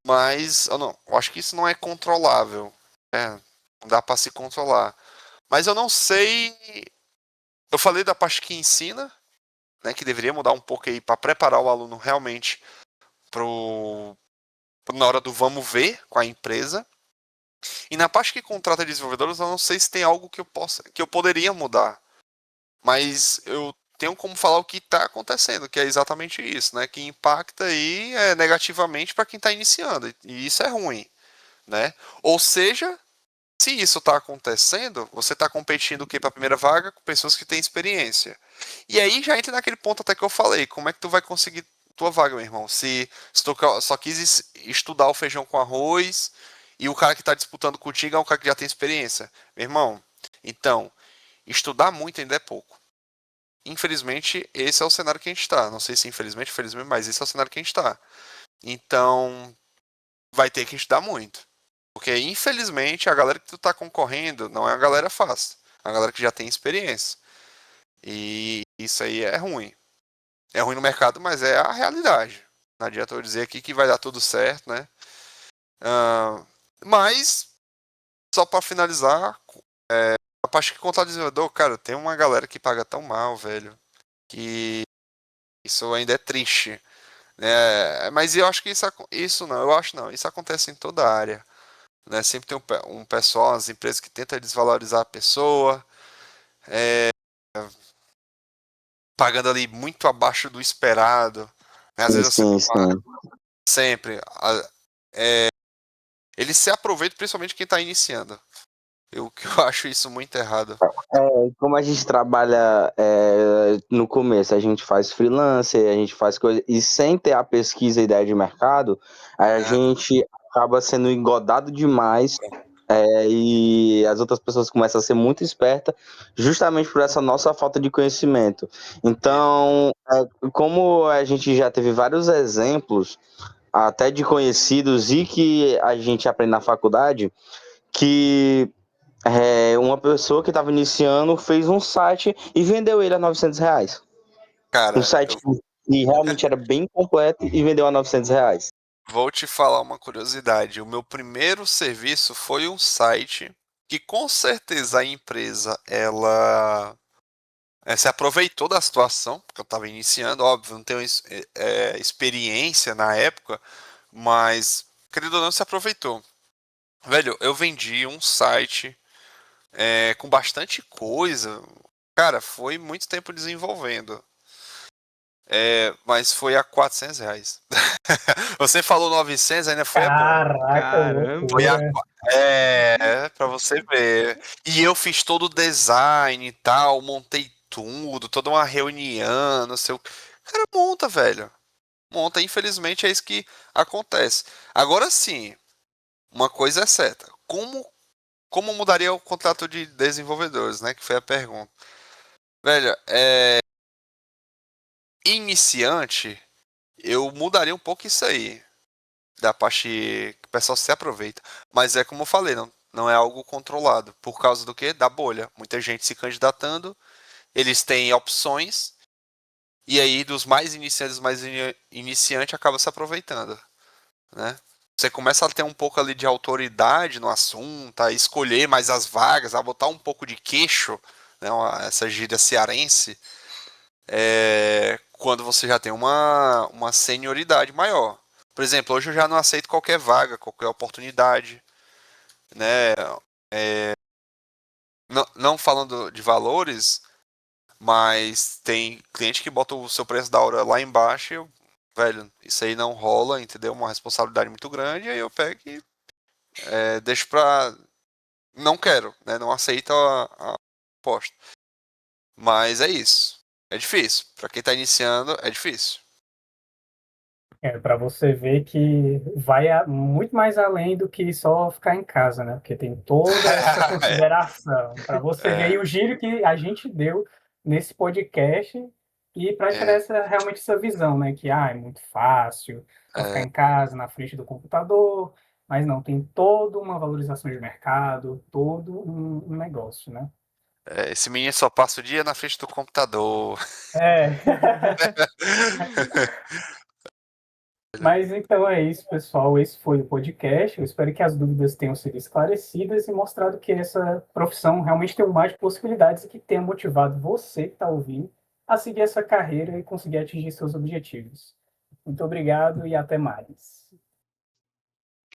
Mas eu acho que isso não é controlável. Não dá para se controlar. Mas eu não sei. Eu falei da parte que ensina, né, que deveria mudar um pouco aí para preparar o aluno realmente na hora do vamos ver com a empresa. E na parte que contrata desenvolvedores, eu não sei se tem algo que eu poderia mudar. Mas eu tenho como falar o que está acontecendo, que é exatamente isso, né? Que impacta aí negativamente para quem está iniciando. E isso é ruim, né? Ou seja, se isso está acontecendo, você está competindo o quê para a primeira vaga com pessoas que têm experiência. E aí já entra naquele ponto até que eu falei, como é que tu vai conseguir tua vaga, meu irmão? Se tu só quis estudar o feijão com arroz e o cara que está disputando contigo é um cara que já tem experiência. Meu irmão, então, estudar muito ainda é pouco. Infelizmente, esse é o cenário que a gente está. Não sei se infelizmente, mas esse é o cenário que a gente está. Então, vai ter que estudar muito. Porque, infelizmente, a galera que tu tá concorrendo não é uma galera fácil. É uma galera que já tem experiência. E isso aí é ruim. É ruim no mercado, mas é a realidade. Não adianta eu dizer aqui que vai dar tudo certo, né? Mas, só para finalizar, a parte que contar desenvolvedor, cara, tem uma galera que paga tão mal, velho, que isso ainda é triste. Mas eu acho que isso não, eu acho não, isso acontece em toda a área. Né? Sempre tem um pessoal, as empresas que tentam desvalorizar a pessoa, pagando ali muito abaixo do esperado. Né? Às vezes você Sim, sim. sempre. Eles se aproveitam, principalmente quem está iniciando. Que eu acho isso muito errado. Como a gente trabalha no começo, a gente faz freelancer, a gente faz coisa, e sem ter a pesquisa e ideia de mercado, a gente acaba sendo engodado demais, e as outras pessoas começam a ser muito espertas, justamente por essa nossa falta de conhecimento. Então, como a gente já teve vários exemplos, até de conhecidos e que a gente aprende na faculdade, que uma pessoa que estava iniciando fez um site e vendeu ele a R$ 900. Um Cara, site que realmente era bem completo e vendeu a R$ 900. vou te falar uma curiosidade. O meu primeiro serviço foi um site que com certeza a empresa ela se aproveitou da situação, porque eu estava iniciando, óbvio, não tenho experiência na época, mas, querido ou não, se aproveitou. Velho, eu vendi um site com bastante coisa. Cara, foi muito tempo desenvolvendo. Mas foi a R$ 400. Você falou 900, ainda foi a bom. Caraca, Caramba. Foi a loucura. pra você ver. E eu fiz todo o design e tal, montei tudo, toda uma reunião, não sei o. Cara, monta, velho. Monta, infelizmente é isso que acontece. Agora sim, uma coisa é certa. Como mudaria o contrato de desenvolvedores, né? Que foi a pergunta. Velho, iniciante, eu mudaria um pouco isso aí. Da parte que o pessoal se aproveita. Mas é como eu falei, não é algo controlado. Por causa do quê? Da bolha. Muita gente se candidatando, eles têm opções, e aí dos mais iniciantes, iniciante acaba se aproveitando. Né? Você começa a ter um pouco ali de autoridade no assunto, a escolher mais as vagas, a botar um pouco de queixo, né? Essa gíria cearense, quando você já tem uma senioridade maior. Por exemplo, hoje eu já não aceito qualquer vaga, qualquer oportunidade, né? Não falando de valores, mas tem cliente que bota o seu preço da hora lá embaixo e velho, isso aí não rola, entendeu? Uma responsabilidade muito grande, aí eu pego e deixo pra... Não quero, né? Não aceito a proposta. Mas é isso. É difícil. Para quem está iniciando, é difícil. Para você ver que vai muito mais além do que só ficar em casa, né? Porque tem toda essa consideração. Para você ver aí o giro que a gente deu nesse podcast e para tirar realmente essa visão, né? Que é muito fácil só ficar em casa, na frente do computador, mas não, tem toda uma valorização de mercado, todo um negócio, né? Esse menino só passa o dia na frente do computador. É. Mas então é isso, pessoal. Esse foi o podcast. Eu espero que as dúvidas tenham sido esclarecidas e mostrado que essa profissão realmente tem um mar de possibilidades e que tenha motivado você que está ouvindo a seguir essa carreira e conseguir atingir seus objetivos. Muito obrigado e até mais.